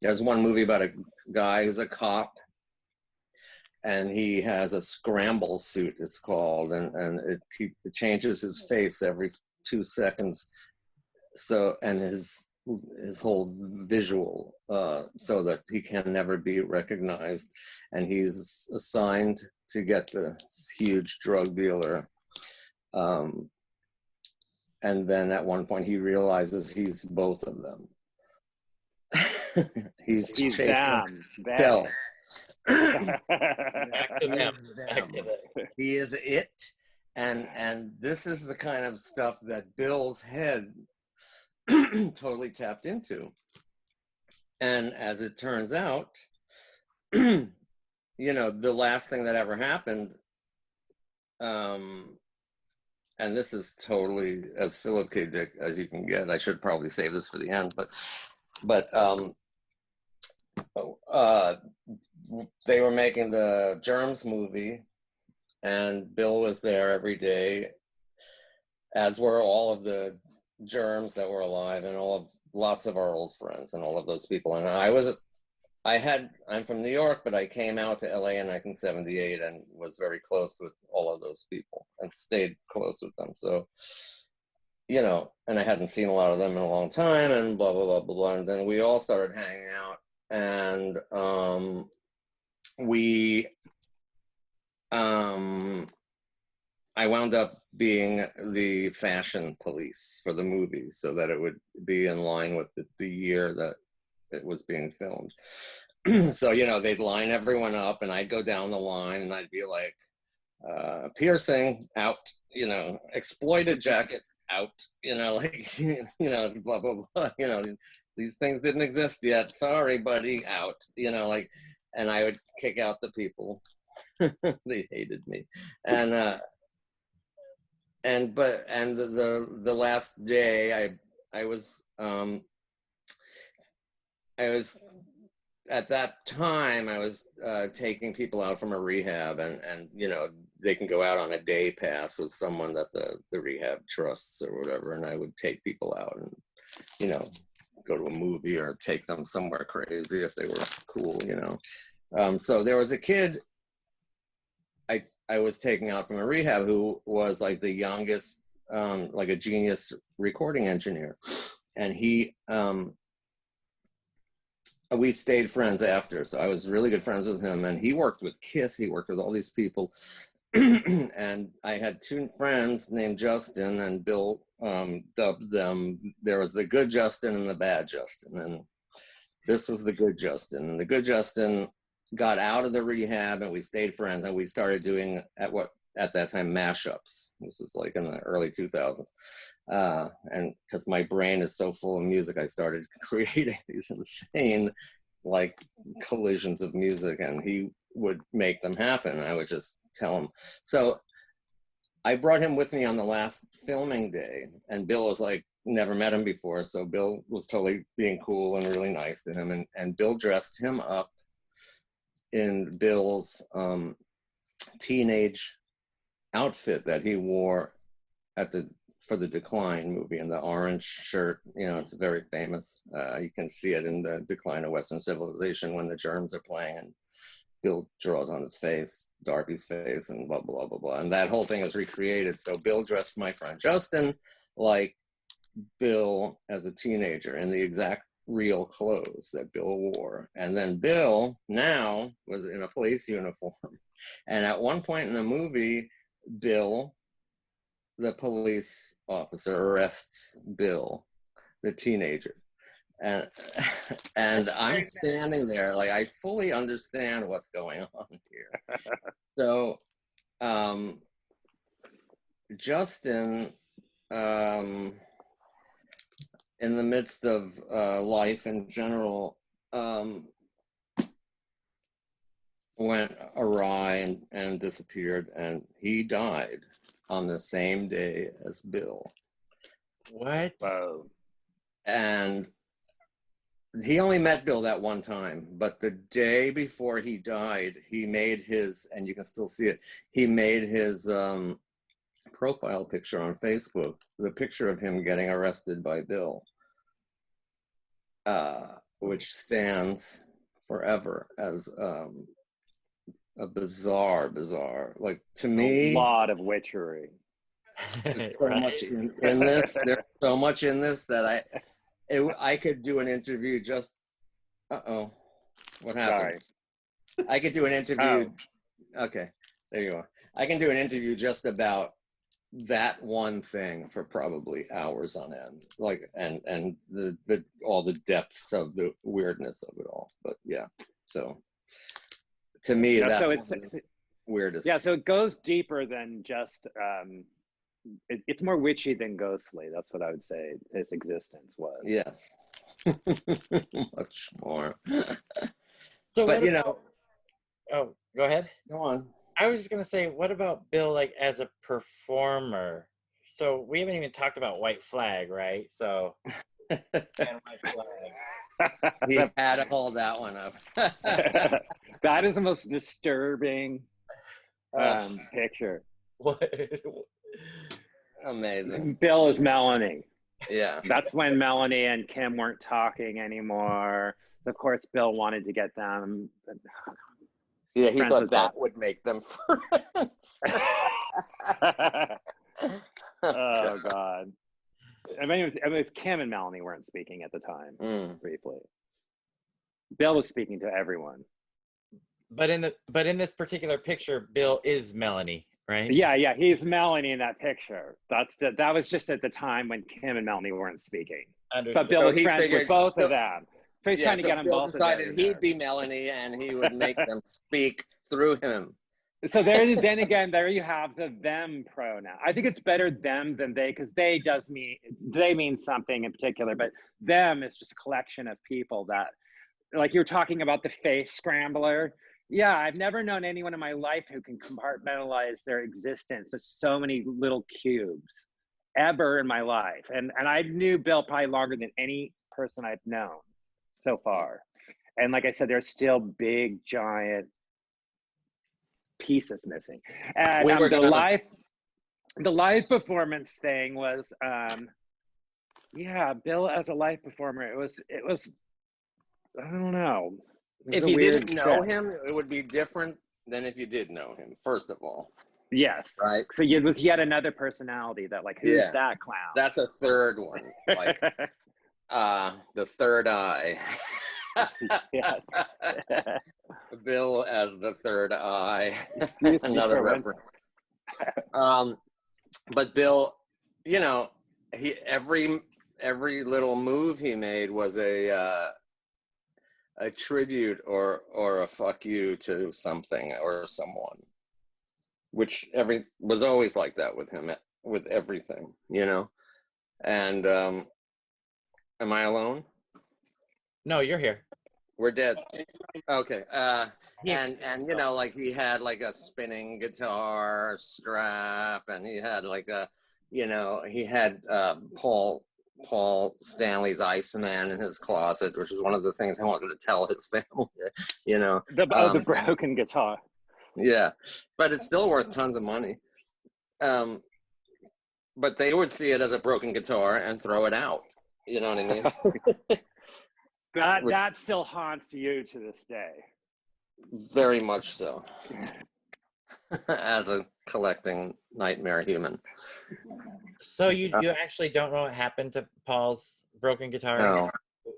there's one movie about a guy who's a cop, and he has a scramble suit, it's called, and it changes his face every 2 seconds. So, and his whole visual, so that he can never be recognized. And he's assigned to get the huge drug dealer. And then at one point he realizes he's both of them. he's chasing stealth. He is it, and this is the kind of stuff that Bill's head totally tapped into. And as it turns out, you know, the last thing that ever happened, and this is totally as Philip K. Dick as you can get. I should probably save this for the end, but they were making the Germs movie, and Bill was there every day, as were all of the Germs that were alive, and lots of our old friends and all of those people. And I'm from New York, but I came out to LA in 1978 and was very close with all of those people and stayed close with them. So, you know, and I hadn't seen a lot of them in a long time, and blah, blah, blah, blah, blah. And then we all started hanging out, and I wound up being the fashion police for the movie, so that it would be in line with the year that it was being filmed. So, you know, they'd line everyone up, and I'd go down the line, and I'd be like, piercing out, you know, exploited jacket out, you know, like, you know, blah, blah, blah, you know, these things didn't exist yet, sorry buddy, out, you know, like, and I would kick out the people. They hated me. And the last day I was at that time I was taking people out from a rehab, and you know, they can go out on a day pass with someone that the rehab trusts or whatever, and I would take people out and, you know, go to a movie or take them somewhere crazy if they were cool, you know. So there was a kid I was taking out from a rehab who was like the youngest, like a genius recording engineer, and we stayed friends after. So I was really good friends with him, and he worked with Kiss. He worked with all these people. And I had two friends named Justin, and Bill dubbed them. There was the good Justin and the bad Justin. And This was the good Justin. And the good Justin got out of the rehab, and we stayed friends, and we started doing at that time mashups. This was like in the early 2000s. And because my brain is so full of music, I started creating these insane like collisions of music, and he would make them happen. I would just tell him. So I brought him with me on the last filming day, and Bill was like, never met him before. So Bill was totally being cool and really nice to him. And Bill dressed him up in Bill's teenage outfit that he wore for the Decline movie, in the orange shirt. You know, it's very famous. You can see it in the Decline of Western Civilization when the germs are playing, and Bill draws on his face, Darby's face, and blah, blah, blah, blah. And that whole thing is recreated. So Bill dressed my friend Justin like Bill as a teenager in the exact real clothes that Bill wore. And then Bill now was in a police uniform. And at one point in the movie, Bill, the police officer, arrests Bill, the teenager. And I'm standing there like I fully understand what's going on here. So Justin, in the midst of life in general, went awry and disappeared, and he died on the same day as Bill. What? Whoa. And he only met Bill that one time, but the day before he died, he made his, and you can still see it, he made his profile picture on Facebook, the picture of him getting arrested by Bill, which stands forever as a bizarre, like, to me, a lot of witchery. there's so much in this. There's so much in this that I could do an interview just, what happened? Sorry. I could do an interview. Oh. Okay, there you are. I can do an interview just about that one thing for probably hours on end, like, and the all the depths of the weirdness of it all. But yeah, so to me, Yeah, that's so one of the weirdest. Yeah, so it goes deeper than just it's more witchy than ghostly. That's what I would say his existence was. Yes. Much more. So, but you know, oh, go ahead. Go on. I was just gonna say, what about Bill, like, as a performer? So we haven't even talked about White Flag, right? So and White Flag. He had to hold that one up. That is the most disturbing picture. What? Amazing. Bill is Melanie. Yeah. That's when Melanie and Kim weren't talking anymore. Of course, Bill wanted to get them. Yeah, he thought that them. would make them friends. Oh God. I mean, it was Kim and Melanie weren't speaking at the time, briefly. Bill was speaking to everyone. But in this particular picture, Bill is Melanie, right? Yeah, he's Melanie in that picture. That was just at the time when Kim and Melanie weren't speaking. Understood. But Bill So was he friends figured- with both so- of them. So he's trying to get them Bill both. decided of them he'd be Melanie, and he would make them speak through him. So then again, there you have the them pronoun. I think it's better them than they, because they means something in particular, but them is just a collection of people that, like you're talking about the face scrambler. Yeah, I've never known anyone in my life who can compartmentalize their existence to so many little cubes ever in my life. And I knew Bill probably longer than any person I've known so far. And like I said, there's still big, giant pieces missing. And the live performance thing was, Bill as a live performer, it was, I don't know. If you didn't know him, it would be different than if you did know him, first of all. Yes. Right. So it was yet another personality that, like, who's that clown? That's a third one. Like the third eye. Yes. Bill as the third eye. Excuse me Another for reference. But Bill, you know, he every little move he made was a tribute or a fuck you to something or someone, which was always like that with him, with everything, you know. And am I alone? No, you're here. We're dead. Okay. Yeah. And you know, like he had like a spinning guitar strap, and he had like a, you know, he had Paul Stanley's Iceman in his closet, which was one of the things I wanted to tell his family. You know, The broken guitar. yeah, but it's still worth tons of money. But they would see it as a broken guitar and throw it out. You know what I mean? That still haunts you to this day. Very much so. As a collecting nightmare human. So you actually don't know what happened to Paul's broken guitar? No.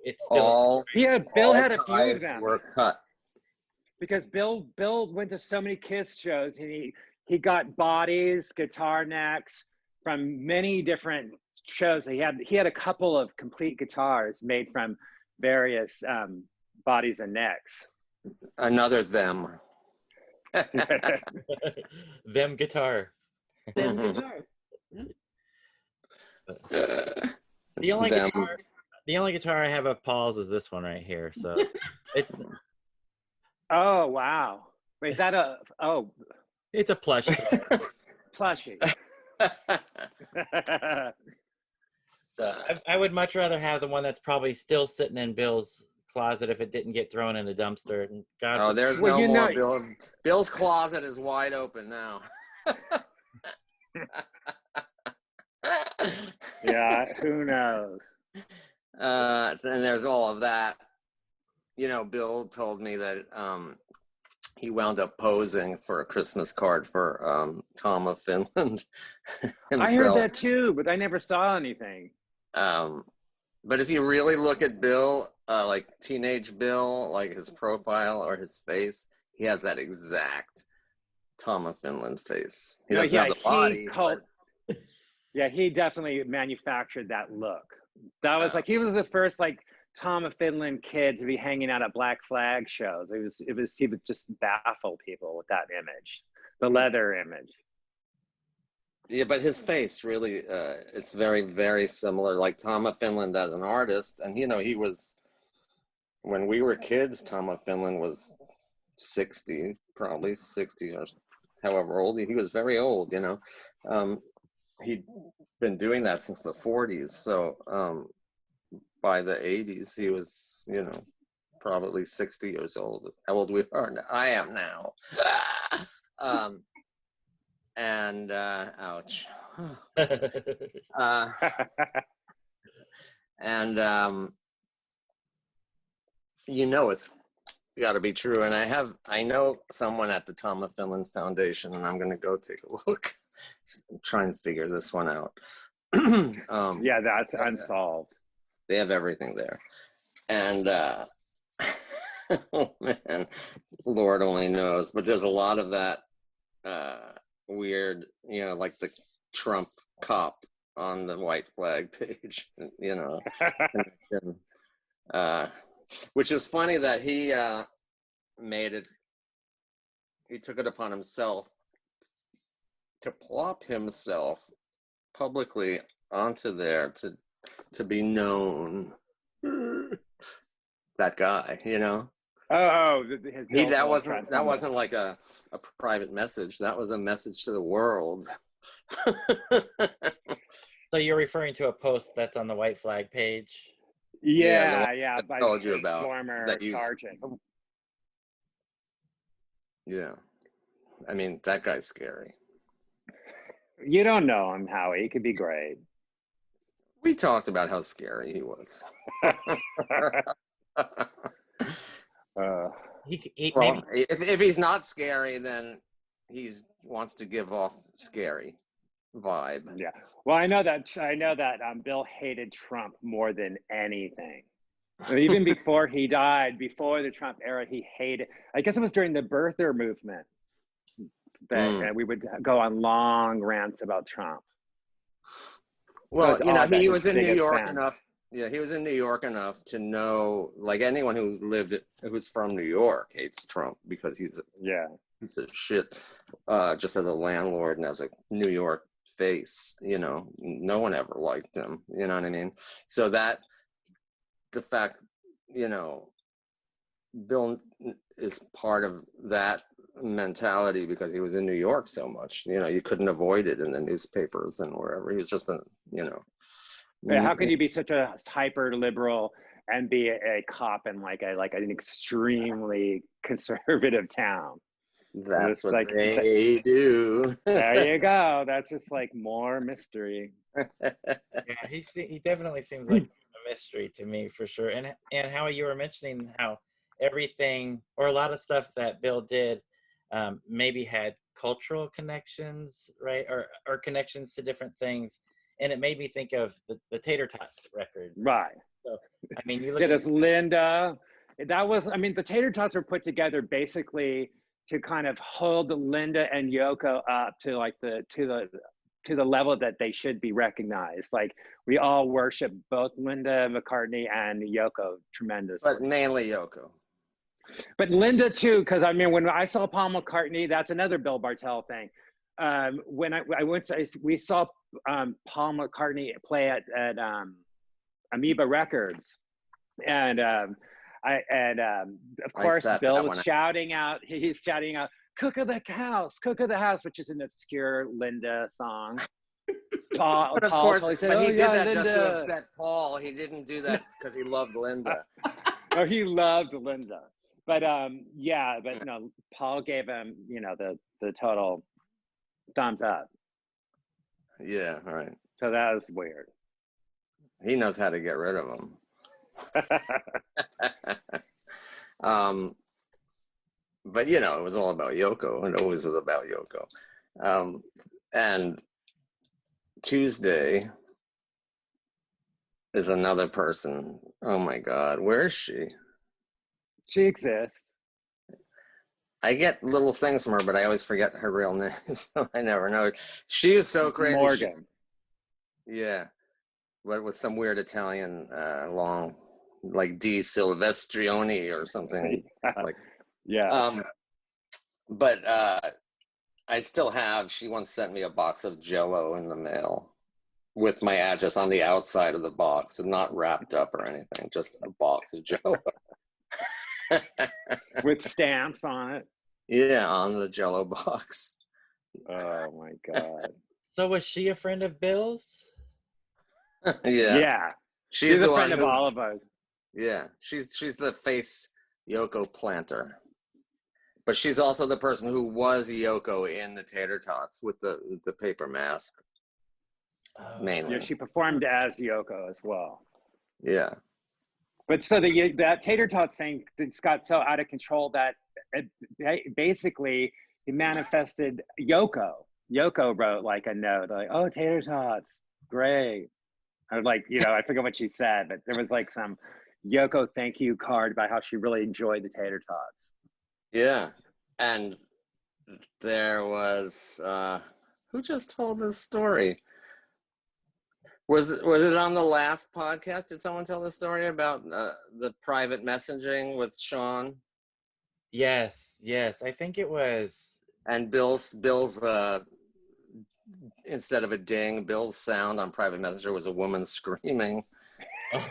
It's still Bill all had a few of ties them. were cut. Because Bill went to so many Kiss shows, and he got bodies, guitar necks from many different shows. He had a couple of complete guitars made from various bodies and necks. Another them. them guitar. Them guitars. The only guitar I have of Paul's is this one right here. So it's Oh wow! Wait, is that it's a plush. plushie? So I would much rather have the one that's probably still sitting in Bill's closet if it didn't get thrown in a dumpster. And God, Oh, there's Well, no you more. know- Bill's closet is wide open now. Yeah, who knows? And there's all of that. You know, Bill told me that he wound up posing for a Christmas card for Tom of Finland himself. I heard that too, but I never saw anything. But if you really look at Bill, like teenage Bill, like his profile or his face, he has that exact Tom of Finland face. He doesn't have the body. Yeah, he definitely manufactured that look. That was like, he was the first like Tom of Finland kid to be hanging out at Black Flag shows. He would just baffle people with that image, the leather image. Yeah, but his face really, it's very, very similar. Like Tom of Finland as an artist, and you know, he was, when we were kids, Tom of Finland was 60, probably 60 or however old. He was very old, you know. He'd been doing that since the 40s. So by the 80s, he was, you know, probably 60 years old. How old we are now? I am now. And ouch. And you know, it's got to be true. And I know someone at the Tom of Finland Foundation, and I'm going to go take a look, try and figure this one out. Yeah, that's unsolved. They have everything there. And oh man, Lord only knows, but there's a lot of that weird, you know, like the Trump cop on the white flag page, you know. Which is funny that he took it upon himself to plop himself publicly onto there to be known. That guy, you know. That wasn't like a private message. That was a message to the world. So you're referring to a post that's on the white flag page? Yeah. I told you about former sergeant. Yeah, I mean, that guy's scary. You don't know him, Howie. He could be great. We talked about how scary he was. Well, if he's not scary, then he wants to give off scary vibe. Yeah. Well, I know that Bill hated Trump more than anything. Even before he died, before the Trump era, he hated. I guess it was during the birther movement that we would go on long rants about Trump. Well, you know, he was in New York enough. Yeah, he was in New York enough to know, like anyone who's from New York hates Trump because he's a shit, just as a landlord and as a New York face, no one ever liked him, you know what I mean? So that, the fact, Bill is part of that mentality because he was in New York so much, you couldn't avoid it in the newspapers and wherever. He was just How can you be such a hyper liberal and be a cop in like an extremely conservative town? That's what they do. There you go. That's just like more mystery. Yeah, he definitely seems like a mystery to me for sure. And how you were mentioning how everything or a lot of stuff that Bill did maybe had cultural connections, right? Or connections to different things. And it made me think of the Tater Tots record. Right. So, I mean, you look at this Linda. That was, the Tater Tots were put together basically to kind of hold Linda and Yoko up to like to the level that they should be recognized. Like we all worship both Linda McCartney and Yoko tremendously. But mainly Yoko. But Linda too, because when I saw Paul McCartney, that's another Bill Bartel thing. When we saw Paul McCartney play at Amoeba Records, and of course Bill was shouting out. He's shouting out, "Cook of the House," which is an obscure Linda song. But of course, he did that Linda. Just to upset Paul. He didn't do that because he loved Linda. No, he loved Linda. But no, Paul gave him, the total thumbs up. Yeah, right. So that was weird. He knows how to get rid of them. But it was all about Yoko. It always was about Yoko. And Tuesday is another person. Oh my God, where is she? She exists. I get little things from her, but I always forget her real name, so I never know. She is so crazy. Morgan. But with some weird Italian long, like Di Silvestrioni or something. But I still have. She once sent me a box of Jell-O in the mail with my address on the outside of the box, not wrapped up or anything, just a box of Jell-O. With stamps on it. Yeah, on the Jell-O box. Oh my God. So was she a friend of Bill's? Yeah. She's a friend of all of us. Yeah. She's the face Yoko planter. But she's also the person who was Yoko in the Tater Tots with the paper mask. Mainly. Yeah, she performed as Yoko as well. Yeah. But so that Tater Tots thing got so out of control that basically he manifested Yoko. Yoko wrote like a note like, "Oh, Tater Tots, great." I was like, I forget what she said, but there was like some Yoko thank you card about how she really enjoyed the Tater Tots. Yeah, and there was who just told this story? Was it on the last podcast? Did someone tell the story about the private messaging with Sean? Yes, I think it was. And Bill's instead of a ding, Bill's sound on private messenger was a woman screaming. Oh.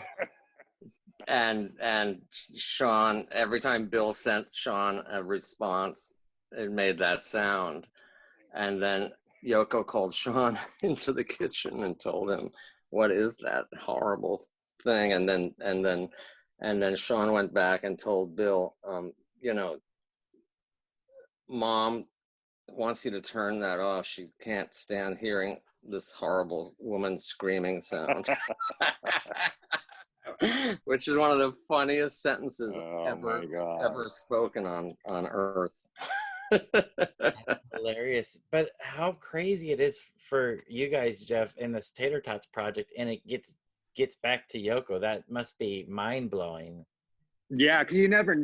And Sean, every time Bill sent Sean a response, it made that sound. And then Yoko called Sean into the kitchen and told him, "What is that horrible thing?" And then Sean went back and told Bill, Mom wants you to turn that off. She can't stand hearing this horrible woman screaming sound. Which is one of the funniest sentences ever spoken on Earth. Hilarious. But how crazy it is for you guys, Jeff, in this Tater Tots project, and it gets back to Yoko. That must be mind-blowing. Yeah, because you never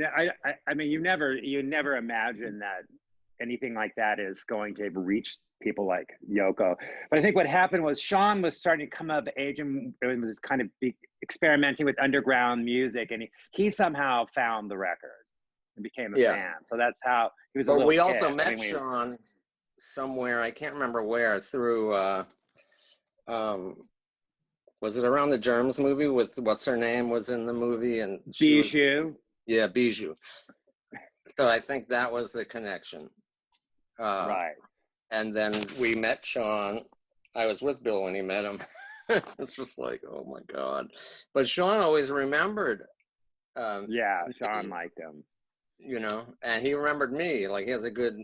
I mean you never imagine that anything like that is going to reach people like Yoko. But I think what happened was Sean was starting to come of age and was kind of experimenting with underground music, and he somehow found the record and became a fan. So that's how he was. But we also met Sean somewhere, I can't remember where, through was it around the Germs movie with what's her name was in the movie, and Bijou. Yeah, Bijou. So I think that was the connection. Right. And then we met Sean. I was with Bill when he met him. It's just like, oh my God. But Sean always remembered. Yeah, Sean liked him. You know, and he remembered me. Like, he has a good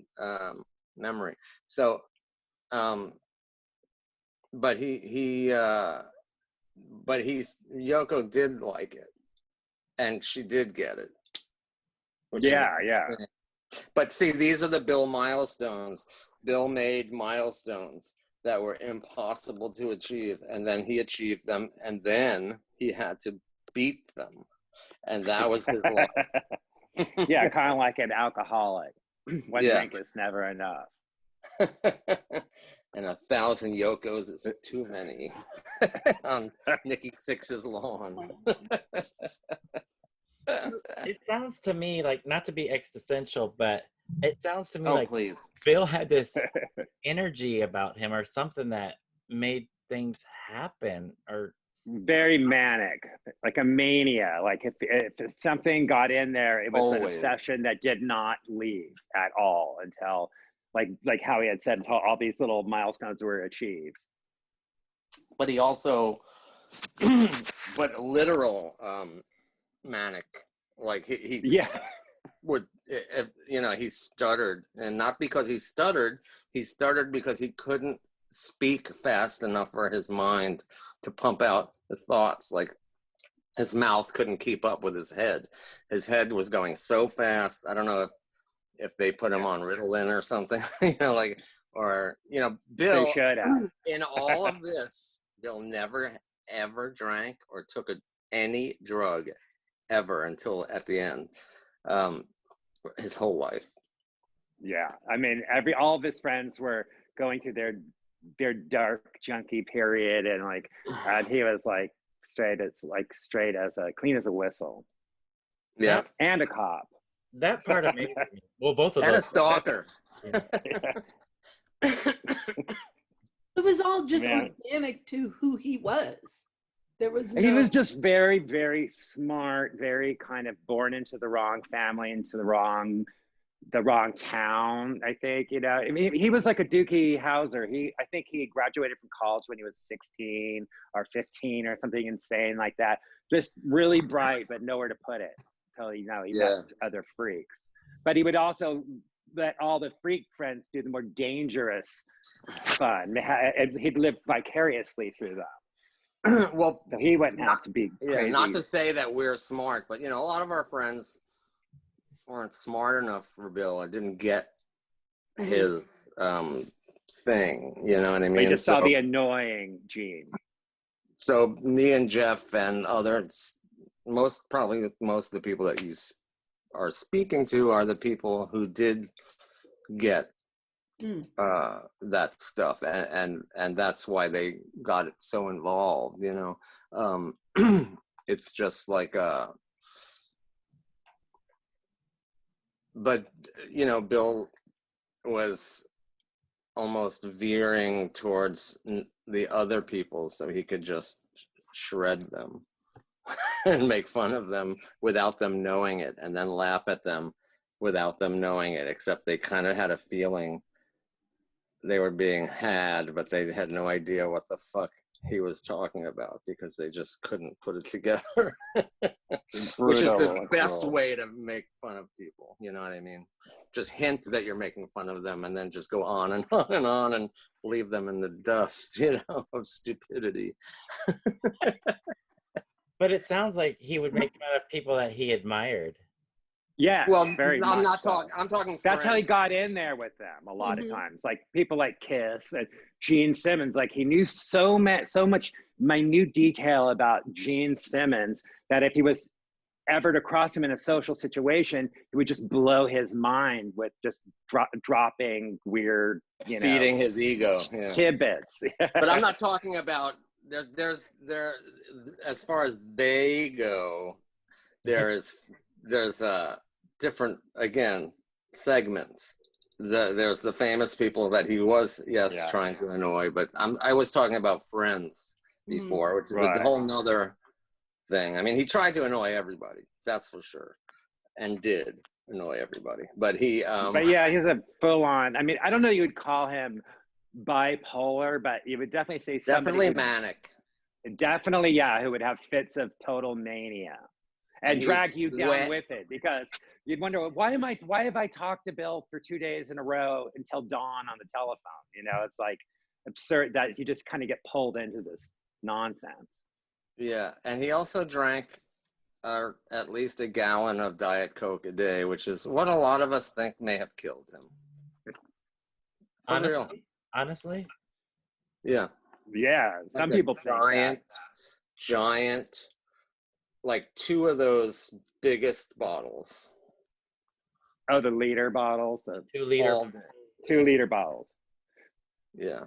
memory. So, but Yoko did like it, and she did get it. Yeah. But see, these are the Bill milestones. Bill made milestones that were impossible to achieve, and then he achieved them, and then he had to beat them, and that was his life. Yeah, kind of like an alcoholic. One drink is never enough. And 1,000 Yokos is too many on Nikki Sixx's lawn. It sounds to me like, not to be existential, but it sounds to me like please. Bill had this energy about him or something that made things happen, or very manic, like a mania. Like if something got in there, it was an obsession that did not leave at all until, like Howie had said, until all these little milestones were achieved. But he also, but literal manic, like he would, you know, he stuttered, and not because he stuttered because he couldn't speak fast enough for his mind to pump out the thoughts. Like, his mouth couldn't keep up with his head. His head was going so fast. I don't know if they put him on Ritalin or something, you know, like, or, you know, Bill, in all of this, Bill never ever drank or took any drug ever until at the end, his whole life. Yeah, I mean, all of his friends were going through their dark junkie period, and like, and he was like straight as clean as a whistle. Yeah, and a cop. That part of me, well, both of and those. a stalker. It was all just organic to who he was. There was he was just very, very smart, very kind of born into the wrong family, into the wrong town, I think, you know. I mean, he was like a Dookie Howser. I think he graduated from college when he was 16 or 15 or something insane like that. Just really bright, but nowhere to put it until, you know, he met other freaks. But he would also let all the freak friends do the more dangerous fun. And he'd live vicariously through them. Well, so he wouldn't have to be crazy. Not to say that we're smart, but, you know, a lot of our friends weren't smart enough for Bill. I didn't get his thing, you know what I mean? They just saw the annoying gene. So me and Jeff and others, most of the people that you are speaking to are the people who did get that stuff, and that's why they got it so involved, you know. It's just like but, you know, Bill was almost veering towards the other people so he could just shred them and make fun of them without them knowing it, and then laugh at them without them knowing it, except they kind of had a feeling they were being had, but they had no idea what the fuck he was talking about because they just couldn't put it together. Which is the best way to make fun of people, you know what I mean? Just hint that you're making fun of them and then just go on and on and on and leave them in the dust, you know, of stupidity. But it sounds like he would make fun of people that he admired. Yeah, well, very I'm much not so. talking. I'm talking. That's how he got in there with them a lot of times. Like people like Kiss and Gene Simmons. Like he knew so much minute detail about Gene Simmons that if he was ever to cross him in a social situation, he would just blow his mind with just dropping weird, feeding his ego, tidbits. But I'm not talking about there's as far as they go, there's different, again, segments. There's the famous people that he was trying to annoy, but I was talking about friends before, which is a whole nother thing. I mean, he tried to annoy everybody, that's for sure, and did annoy everybody. But he but yeah, he's a full-on, I mean, I don't know you would call him bipolar, but you would definitely say definitely manic. Definitely, yeah, who would have fits of total mania and drag you down with it, because you'd wonder, why have I talked to Bill for 2 days in a row until dawn on the telephone? It's like absurd that you just kind of get pulled into this nonsense. Yeah, and he also drank at least a gallon of Diet Coke a day, which is what a lot of us think may have killed him. For real. Honestly? Yeah. Yeah, some people think giant, like 2 of those biggest bottles. Oh, the liter bottles? The 2 liter. 2 liter bottles. Yeah.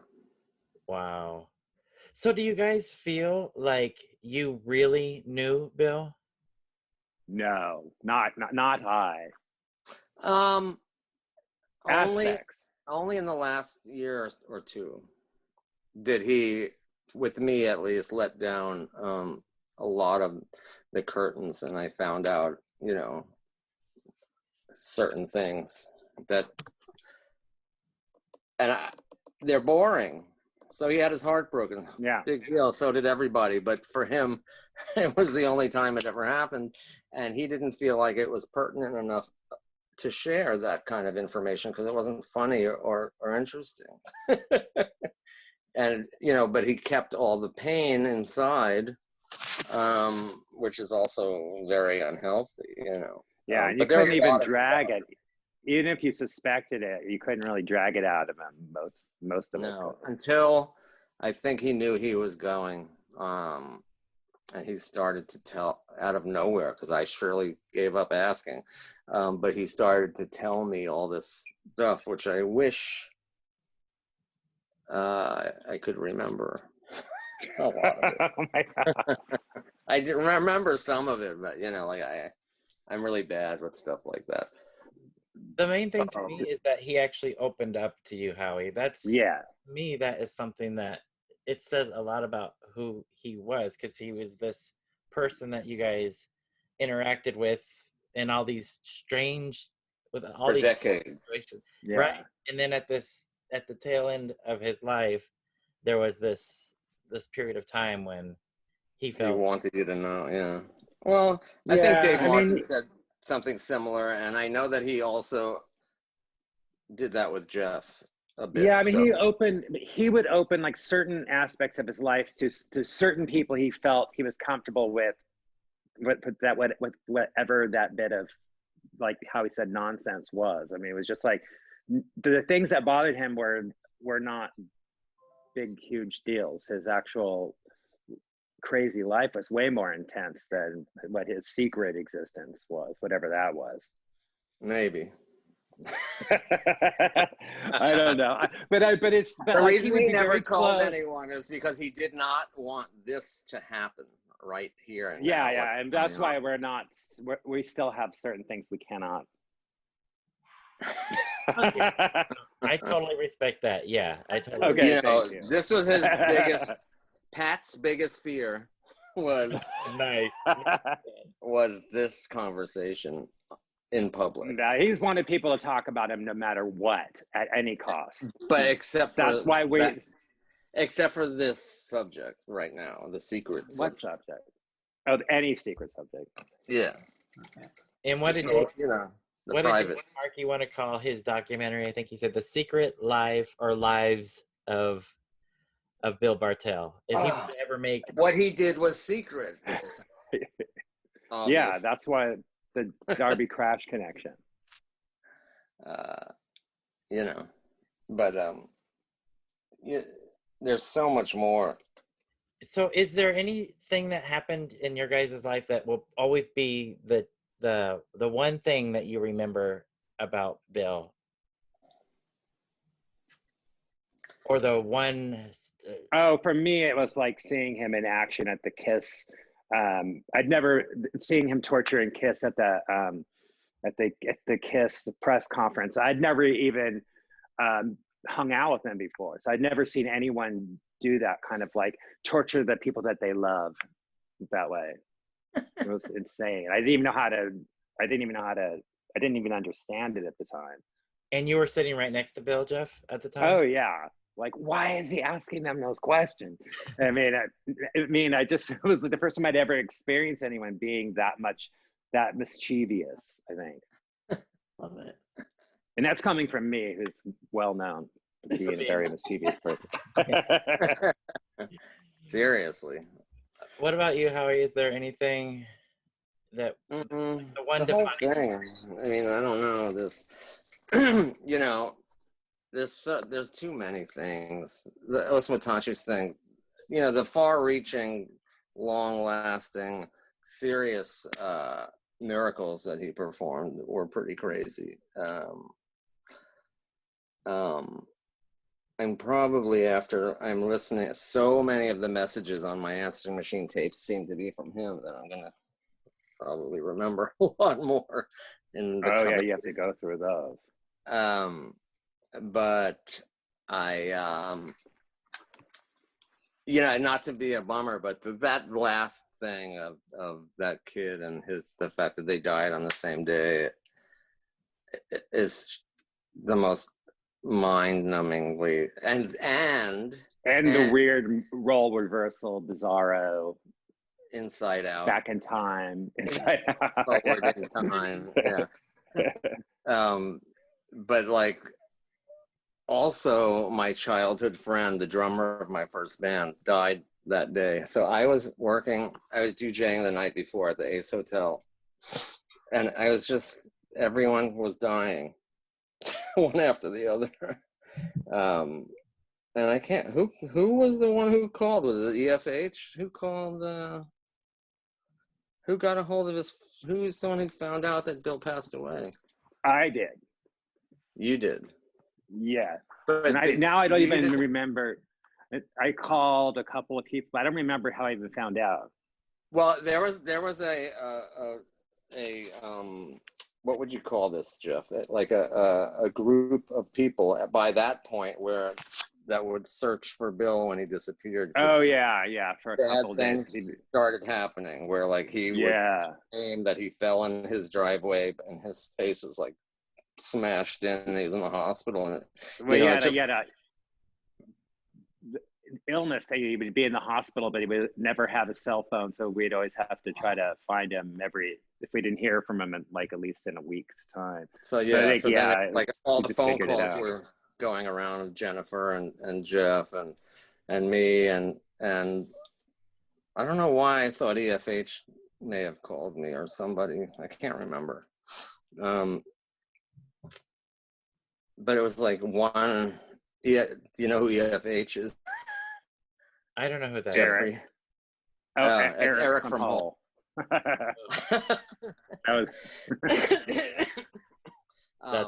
Wow. So do you guys feel like you really knew Bill? No, not high. Only in the last year or two did he, with me at least, let down a lot of the curtains, and I found out, certain things they're boring. So he had his heart broken. Yeah. Big deal. So did everybody. But for him, it was the only time it ever happened. And he didn't feel like it was pertinent enough to share that kind of information because it wasn't funny or interesting. And, but he kept all the pain inside, which is also very unhealthy, Yeah, and you couldn't even drag it. Even if you suspected it, you couldn't really drag it out of him. Most of us. No, until I think he knew he was going, and he started to tell out of nowhere, because I surely gave up asking, but he started to tell me all this stuff, which I wish I could remember. A lot of it. Oh my God. I did remember some of it, but I'm really bad with stuff like that. The main thing to me is that he actually opened up to you, Howie. That's, to me, that is something that it says a lot about who he was, because he was this person that you guys interacted with in all these strange, with all for these decades, right? And then at the tail end of his life, there was this period of time when he wanted you to know. Yeah. Well, I think Dave Martin said something similar, and I know that he also did that with Jeff a bit. Yeah, I mean, he would open like certain aspects of his life to certain people he felt he was comfortable with whatever that bit of, like how he said, nonsense was. I mean, it was just like the things that bothered him were not big, huge deals. His actual crazy life was way more intense than what his secret existence was, whatever that was. Maybe. I don't know, but the reason he never told anyone is because he did not want this to happen right here and now. Yeah, and that's why we still have certain things we cannot. I totally respect that. Yeah, I totally. Okay, thank you. This was his Pat's biggest fear was was this conversation in public. He's wanted people to talk about him no matter what, at any cost. But except for except for this subject right now, the secret subject. What subject? Oh, any secret subject. Yeah. And what did the private. Mark, you want to call his documentary? I think he said The Secret Lives of Bill Bartel. If he would ever make what he did was secret. Yeah, that's why the Darby Crash connection. But there's so much more. So is there anything that happened in your guys' life that will always be the one thing that you remember about Bill? Or the one Oh, for me, it was like seeing him in action at the Kiss. I'd never seeing him torture and Kiss at the Kiss the press conference. I'd never even hung out with him before, so I'd never seen anyone do that kind of like torture the people that they love that way. It was insane. I didn't even understand it at the time. and you were sitting right next to Bill, Jeff, at the time? Oh yeah. Like, why is he asking them those questions? I mean, I just, it was the first time I'd ever experienced anyone being that mischievous, I think. Love it. And that's coming from me, who's well known to being a very mischievous person. Seriously. What about you, Howie? Is there anything that The one whole defining- thing. I mean, I don't know this. You know, there's too many things. The Osmatachi's thing, you know, the far-reaching, long-lasting, serious miracles that he performed were pretty crazy. And probably after I'm listening, so many of the messages on my answering machine tapes seem to be from him that I'm gonna probably remember a lot more in the Oh yeah, you have to go through those. But you know, not to be a bummer, but that last thing of that kid and the fact that they died on the same day is the most mind-numbingly and the weird role reversal, bizarro, Inside Out, back in time, Inside Out, forward in time, yeah. But like, also my childhood friend, the drummer of my first band, died that day. So I was DJing the night before at the Ace Hotel, and everyone was dying, one after the other. And I can't, who was the one who called? Was it EFH? Who called, who got a hold of who's the one who found out that Bill passed away? I did. You did. Yeah. But now I don't even remember. I called a couple of people. I don't remember how I even found out. Well, there was a what would you call this, Jeff? Like a group of people by that point that would search for Bill when he disappeared. Oh yeah, for a couple of days. Things started happening where like he would claim that he fell in his driveway and his face is like smashed in and he's in the hospital. And illness that he would be in the hospital, but he would never have a cell phone, so we'd always have to try to find him if we didn't hear from him in like at least in a week's time. So like all the phone calls were going around with Jennifer and Jeff and me and I don't know why I thought EFH may have called me or somebody, I can't remember. But it was like one, you know who EFH is? I don't know who that Jeffrey. is. Okay, it's Eric from Hull. That's hilarious. I'm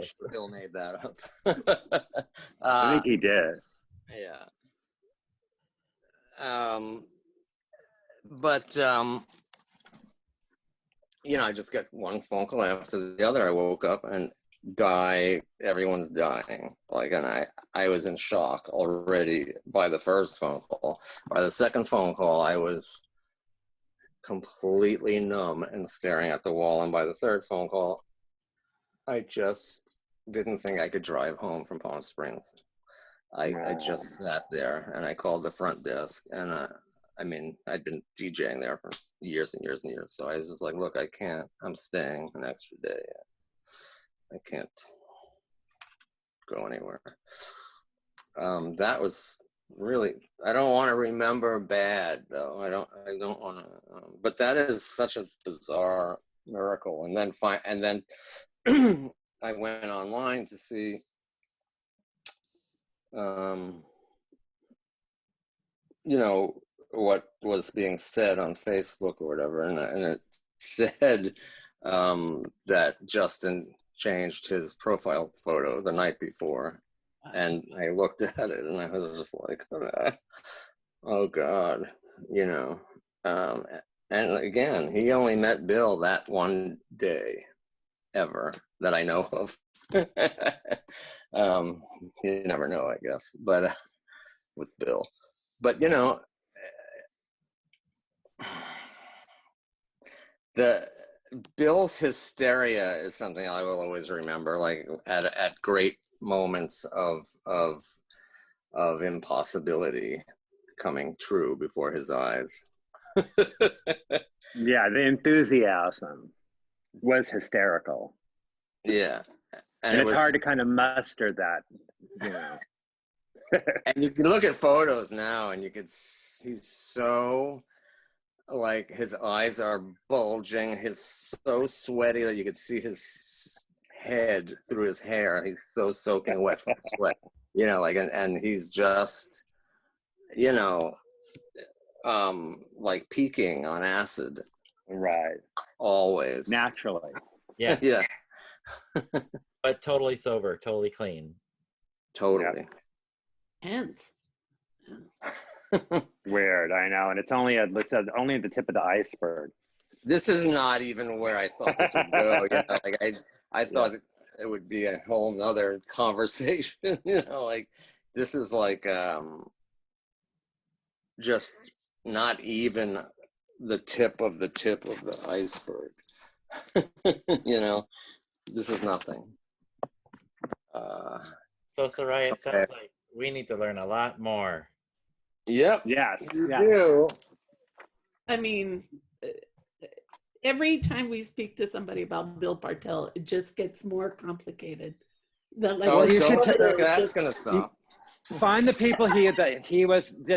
sure Bill made that up. I think he did. Yeah. You know, I just got one phone call after the other. I woke up and everyone's dying. Like, and I was in shock already by the first phone call. By the second phone call, I was completely numb and staring at the wall. And by the third phone call, I just didn't think I could drive home from Palm Springs. I just sat there and I called the front desk, and I mean, I'd been DJing there for years and years and years. So I was just like, look, I can't, I'm staying an extra day. I can't go anywhere. That was really, I don't want to remember bad though. I don't want to, but that is such a bizarre miracle. And then I went online to see, you know, what was being said on Facebook or whatever, and it said that Justin changed his profile photo the night before, and I looked at it and I was just like, oh God, you know. And again, he only met Bill that one day ever that I know of. You never know, I guess, but with Bill. But you know, the Bill's hysteria is something I will always remember, like at great moments of impossibility coming true before his eyes. Yeah, the enthusiasm was hysterical. Yeah. And it's hard to kind of muster that, you know. And you can look at photos now and he's so, like, his eyes are bulging. He's so sweaty that you could see his head through his hair. He's so soaking wet from sweat, you know, like, and he's just, you know, like peaking on acid. Right. Always. Naturally. Yeah. Yeah. But totally sober, totally clean. Totally. Hence. Weird, I know. And it's only only the tip of the iceberg. This is not even where I thought this would go. You know, like I thought it would be a whole nother conversation. You know, like this is like just not even the tip of the iceberg. You know, this is nothing. So Soraya, it sounds like we need to learn a lot more. Yep. Yes. You Yeah. do. I mean, every time we speak to somebody about Bill Bartel, it just gets more complicated. That, like, Oh, you don't should think that's gonna stop. Find the people did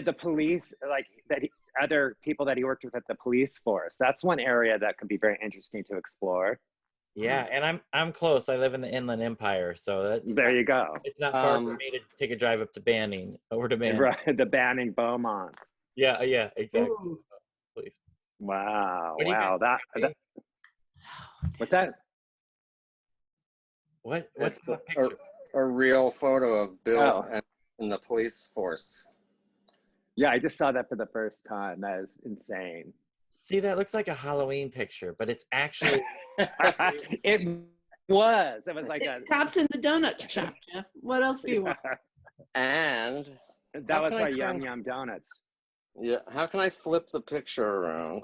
the police, like other people that he worked with at the police force. That's one area that could be very interesting to explore. Yeah, and I'm close. I live in the Inland Empire, so that's There you go. it's not far for me to take a drive up to Banning, over to Banning. Right, the Banning Beaumont. Yeah, exactly. Ooh. Please. Wow, What do you wow. guys That what's that? What's It's the picture? a real photo of Bill Oh. and the police force. Yeah, I just saw that for the first time. That is insane. See, that looks like a Halloween picture, but it's actually It was. It was like It's cops in the donut shop, Jeff. What else do you want? And that was can I by turn- Yum Yum Donuts. yeah, how can I flip the picture around?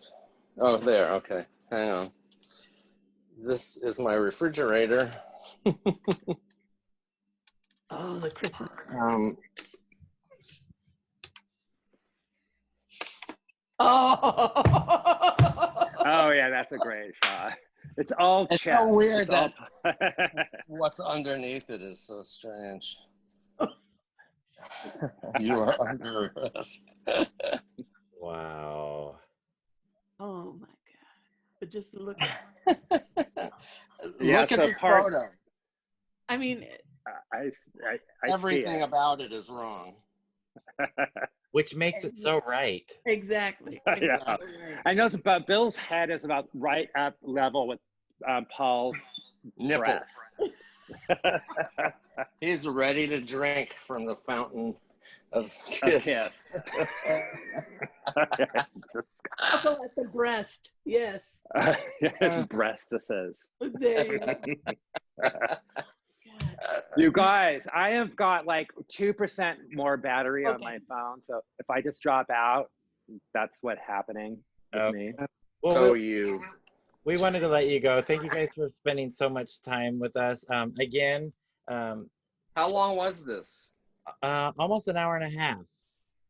Oh, there. Okay, hang on. This is my refrigerator. Oh, the Christmas. Oh. Oh yeah, that's a great shot. It's all It's chest. so weird It's that what's underneath it is so strange. You are under arrest. wow. Oh my God. But just look at Yeah, Look at so this photo. I mean, I Everything see it. about it is wrong. Which makes it so right. exactly. Yeah. Exactly right. I know, but Bill's head is about right at level with Paul's Nipple. breast. He's ready to drink from the fountain of Kiss. kiss. Couple at the breast. Yes. Breastises. There you go. God. You guys, I have got like 2% more battery on Okay. my phone. So if I just drop out, that's what's happening with me. Well, So we wanted to let you go. Thank you guys for spending so much time with us. Again, how long was this? almost an hour and a half.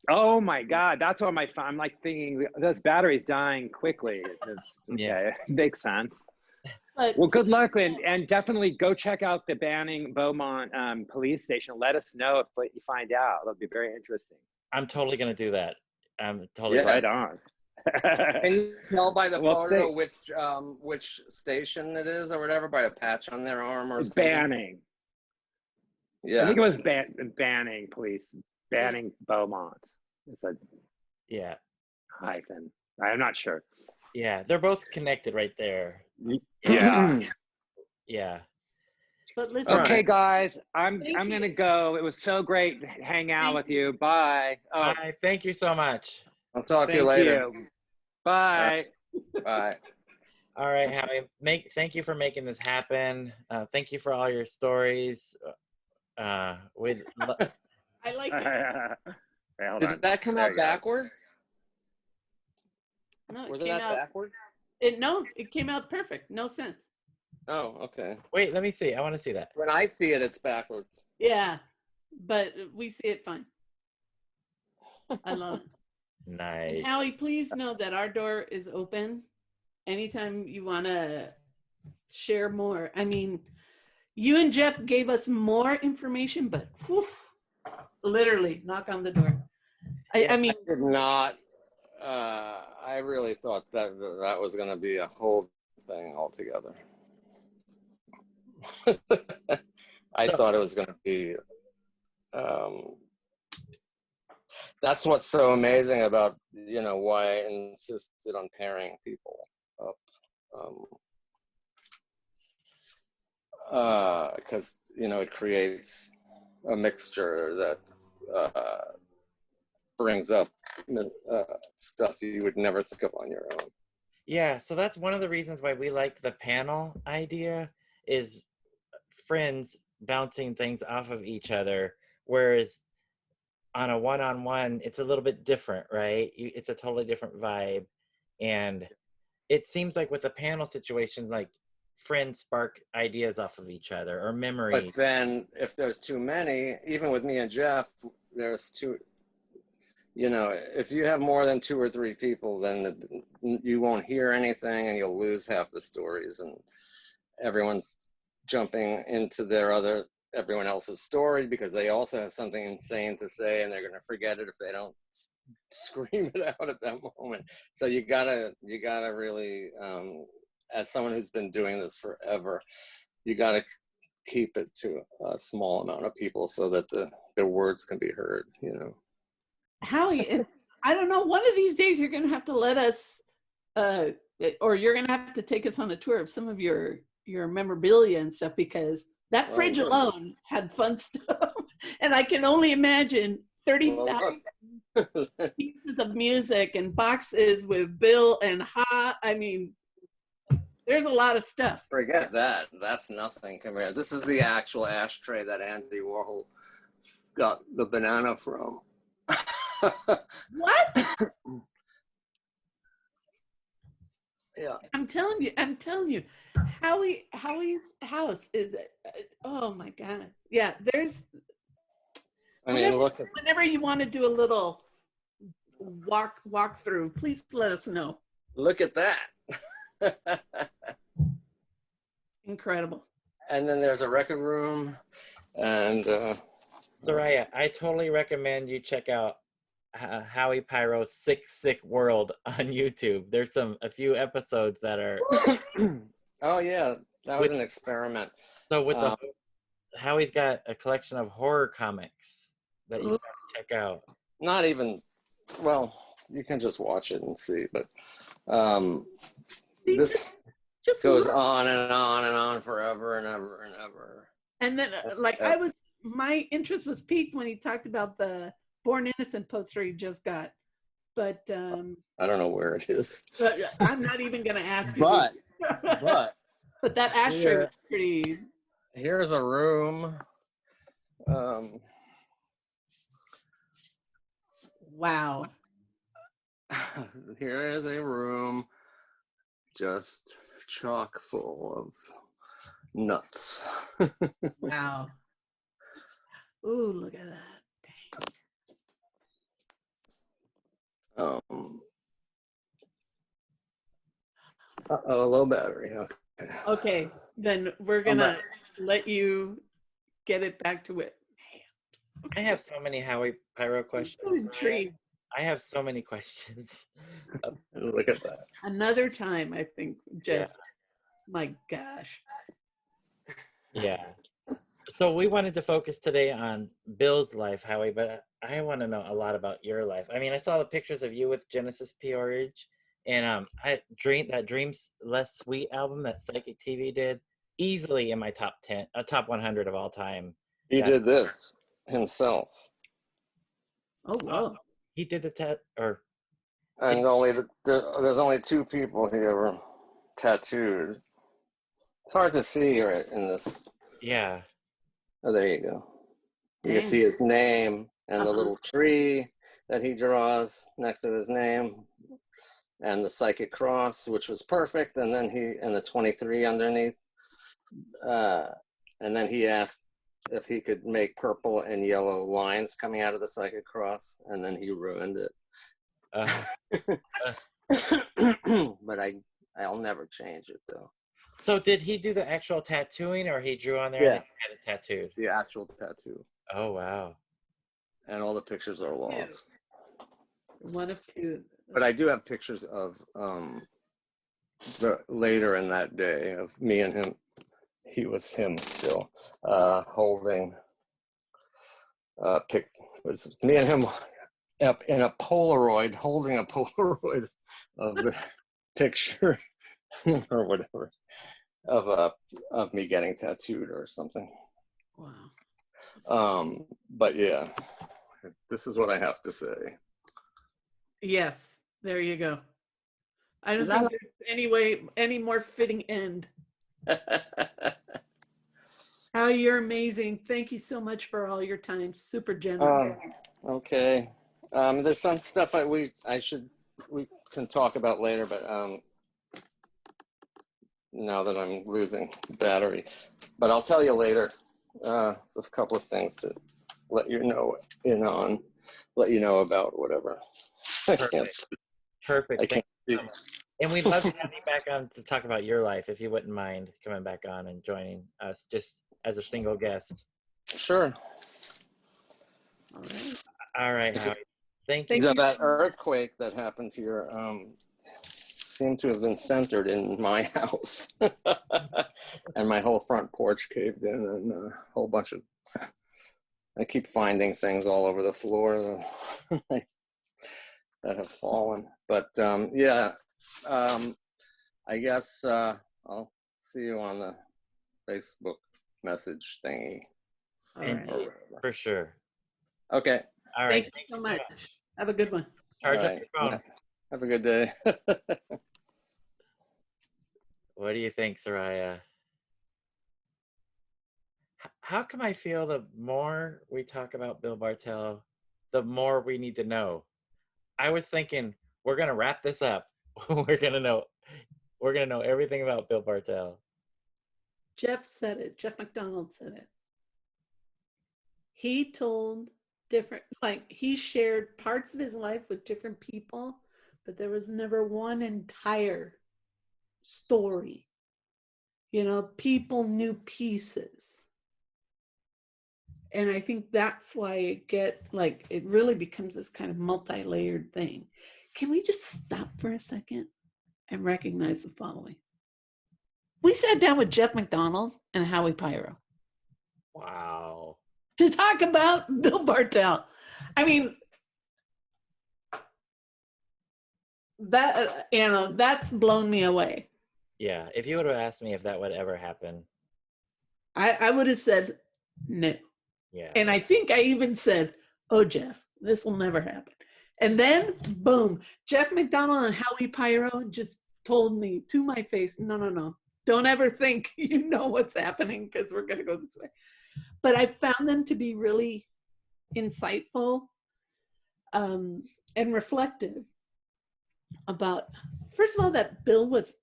Oh my God, that's what my phone, I'm like thinking this battery's dying quickly. Okay, Yeah. makes sense. But Well, good luck, and definitely go check out the Banning Beaumont police station. Let us know if what you find out. That'll be very interesting. I'm totally gonna do that. I'm totally Yes. Right on. Can you tell by the Well, photo which station it is or whatever, by a patch on their arm or something? Banning. I Yeah. think it was Banning police. Banning Beaumont. It's a, Yeah. hyphen. I'm not sure. Yeah, they're both connected right there. Yeah. Yeah. But listen, Okay, guys, I'm Thank gonna you. go. It was so great to hang out Thank with you. Bye. Oh, Bye. Thank you so much. I'll talk to you thank later. you. Bye. Bye. All right, Howie. Thank you for making this happen. Thank you for all your stories. With I like it. Wait, hold Did on. that come There out you go. backwards? No, it Was came that out. backwards? It came out perfect. No sense. Oh, okay. wait, let me see. I want to see that. When I see it, it's backwards. Yeah, but we see it fine. I love it. Nice. And Howie, please know that our door is open anytime you want to share more. I mean, you and Jeff gave us more information, but whew, literally knock on the door. I mean, I did not. I really thought that that was going to be a whole thing altogether. I thought it was going to be. That's what's so amazing about, why I insisted on pairing people up. Because, it creates a mixture that brings up stuff you would never think of on your own. Yeah, so that's one of the reasons why we like the panel idea, is friends bouncing things off of each other, whereas on a one-on-one, it's a little bit different, right? It's a totally different vibe. And it seems like with a panel situation, like friends spark ideas off of each other or memories. But then if there's too many, even with me and Jeff, there's two, if you have more than 2 or 3 people, then you won't hear anything and you'll lose half the stories, and everyone's jumping into everyone else's story because they also have something insane to say, and they're going to forget it if they don't scream it out at that moment. So you gotta really, as someone who's been doing this forever, you gotta keep it to a small amount of people so that their words can be heard. Howie, I don't know. One of these days, you're going to have to let us, or you're going to have to take us on a tour of some of your memorabilia and stuff, because that fridge alone had fun stuff, and I can only imagine 30,000 pieces of music and boxes with Bill and Hot. I mean, there's a lot of stuff. Forget that. That's nothing compared. This is the actual ashtray that Andy Warhol got the banana from. What? Yeah. I'm telling you, Howie's house is, oh my God. Yeah, there's, I mean, look at, whenever you want to do a little walk through, please let us know. look at that. Incredible. And then there's a record room, and Soraya, I totally recommend you check out Howie Pyro's Sick World on YouTube. There's a few episodes that are. Oh yeah, that was an experiment. So with Howie's got a collection of horror comics that you gotta check out. Not even, well, you can just watch it and see, but this just goes on and on and on forever and ever and ever. And then my interest was piqued when he talked about the Born Innocent poster he just got. But I don't know where it is. But I'm not even going to ask you. But that ashtray was pretty. Here's a room. Wow. Here is a room just chock full of nuts. Wow. Ooh, look at that. Dang. Low battery. Okay, then we're gonna let you get it back to it. I have so many Howie Pyro questions. I'm so intrigued. I have so many questions. Look at that. Another time, I think, Jeff. Yeah. My gosh. Yeah. So we wanted to focus today on Bill's life, Howie, but I want to know a lot about your life. I mean, I saw the pictures of you with Genesis Peorage, and that Dreams Less Sweet album that Psychic TV did, easily in my top 10, top 100 of all time. He did this himself. Oh, whoa. He did the And there's only 2 people he ever tattooed. It's hard to see right in this. Yeah. Oh, there you go. You Dang. can see his name and the little tree that he draws next to his name, and the psychic cross, which was perfect. And then and the 23 underneath. And then he asked if he could make purple and yellow lines coming out of the psychic cross, and then he ruined it. But I'll never change it though. So did he do the actual tattooing, or he drew on there and had it tattooed? The actual tattoo. Oh wow. And all the pictures are lost. One of 2. But I do have pictures of the later in that day of me and him. He was him still, holding was me and him up in a Polaroid, holding a Polaroid of the picture or whatever of me getting tattooed or something. Wow. But yeah, this is what I have to say. Yes, there you go. I don't think there's any more fitting end. How you're amazing. Thank you so much for all your time. Super generous. Okay. There's some stuff we can talk about later, but now that I'm losing battery, but I'll tell you later. There's a couple of things to let you know about, whatever. Perfect. I can't. And we'd love to have you back on to talk about your life, if you wouldn't mind coming back on and joining us just as a single guest. Sure. All right. Howie. Thank you. That earthquake that happened here seemed to have been centered in my house. And my whole front porch caved in, and a whole bunch of... I keep finding things all over the floor that have fallen. But I guess I'll see you on the Facebook message thingy. All right. For sure. Okay. All right. Thank you so much. Have a good one. Charge up your phone. Yeah. Have a good day. What do you think, Soraya? How come I feel the more we talk about Bill Bartel, the more we need to know? I was thinking we're gonna wrap this up. We're gonna know everything about Bill Bartel. Jeff said it. Jeff McDonald said it. He told he shared parts of his life with different people, but there was never one entire story. People knew pieces. And I think that's why it really becomes this kind of multi-layered thing. Can we just stop for a second and recognize the following? We sat down with Jeff McDonald and Howie Pyro. Wow. To talk about Bill Bartel. I mean, that's blown me away. Yeah, if you would have asked me if that would ever happen, I would have said no. Yeah. And I think I even said, "Oh, Jeff, this will never happen." And then, boom, Jeff McDonald and Howie Pyro just told me to my face, no, don't ever think you know what's happening, because we're going to go this way. But I found them to be really insightful and reflective about, first of all, that Bill was,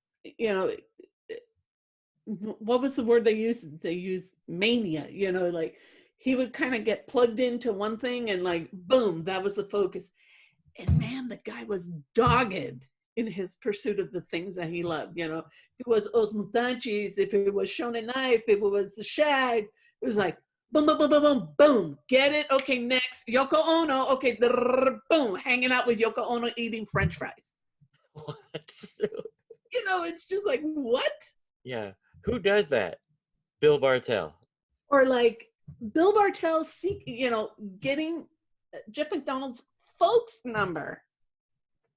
what was the word they used? They used mania, he would kind of get plugged into one thing and boom, that was the focus. And man, the guy was dogged in his pursuit of the things that he loved. If it was Os Mutantes, if it was Shonen, if it was the Shags, it was like, boom, boom, boom, boom, boom, boom. Get it? Okay, next. Yoko Ono. Okay, boom. Hanging out with Yoko Ono eating French fries. What? It's just like, what? Yeah. Who does that? Bill Bartel. Or Bill Bartel, getting Jeff McDonald's folks number,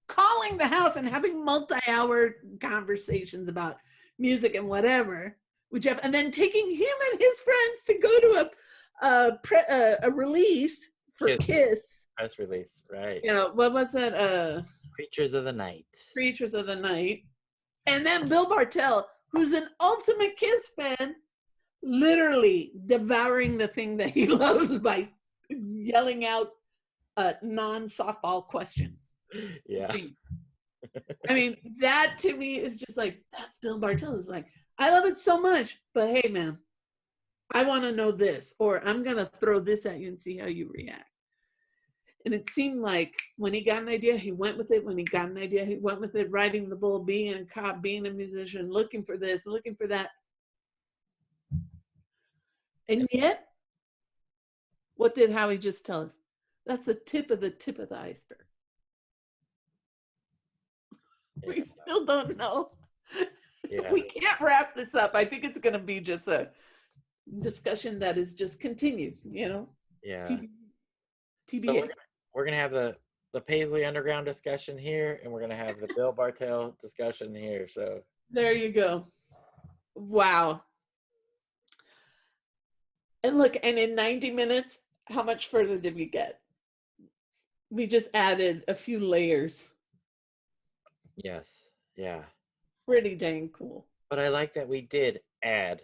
calling the house and having multi-hour conversations about music and whatever with Jeff, and then taking him and his friends to go to a release for Kiss. Press release, right? You know, what was that? Creatures of the Night. Creatures of the Night. And then Bill Bartel, who's an ultimate Kiss fan, literally devouring the thing that he loves by yelling out non-softball questions. Yeah. I mean, that to me is just like, that's Bill Bartel. It's like, I love it so much, but hey, man, I want to know this, or I'm going to throw this at you and see how you react. And it seemed like when he got an idea, he went with it. When he got an idea, he went with it, riding the bull, being a cop, being a musician, looking for this, looking for that. And yet, what did Howie just tell us? That's the tip of the iceberg. We still don't know. Yeah. We can't wrap this up. I think it's going to be just a discussion that is just continued, you know? Yeah. TBA. So we're gonna have the Paisley Underground discussion here, and we're gonna have the Bill Bartel discussion here. So there you go. Wow. And look, and in 90 minutes, how much further did we get? We just added a few layers. yes, yeah. Pretty dang cool. But I like that we did add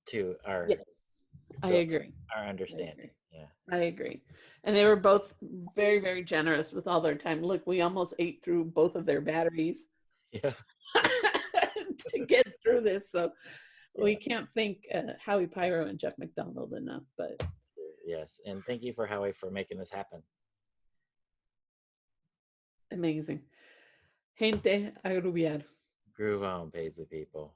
to our. Yes, I agree. Our understanding. Yeah. I agree. And they were both very, very generous with all their time. Look, we almost ate through both of their batteries Yeah. to get through this. So we can't thank Howie Pyro and Jeff McDonald enough. But yes, and thank you for Howie for making this happen. Amazing. Gente a rubiar. Groove on, Paisley people.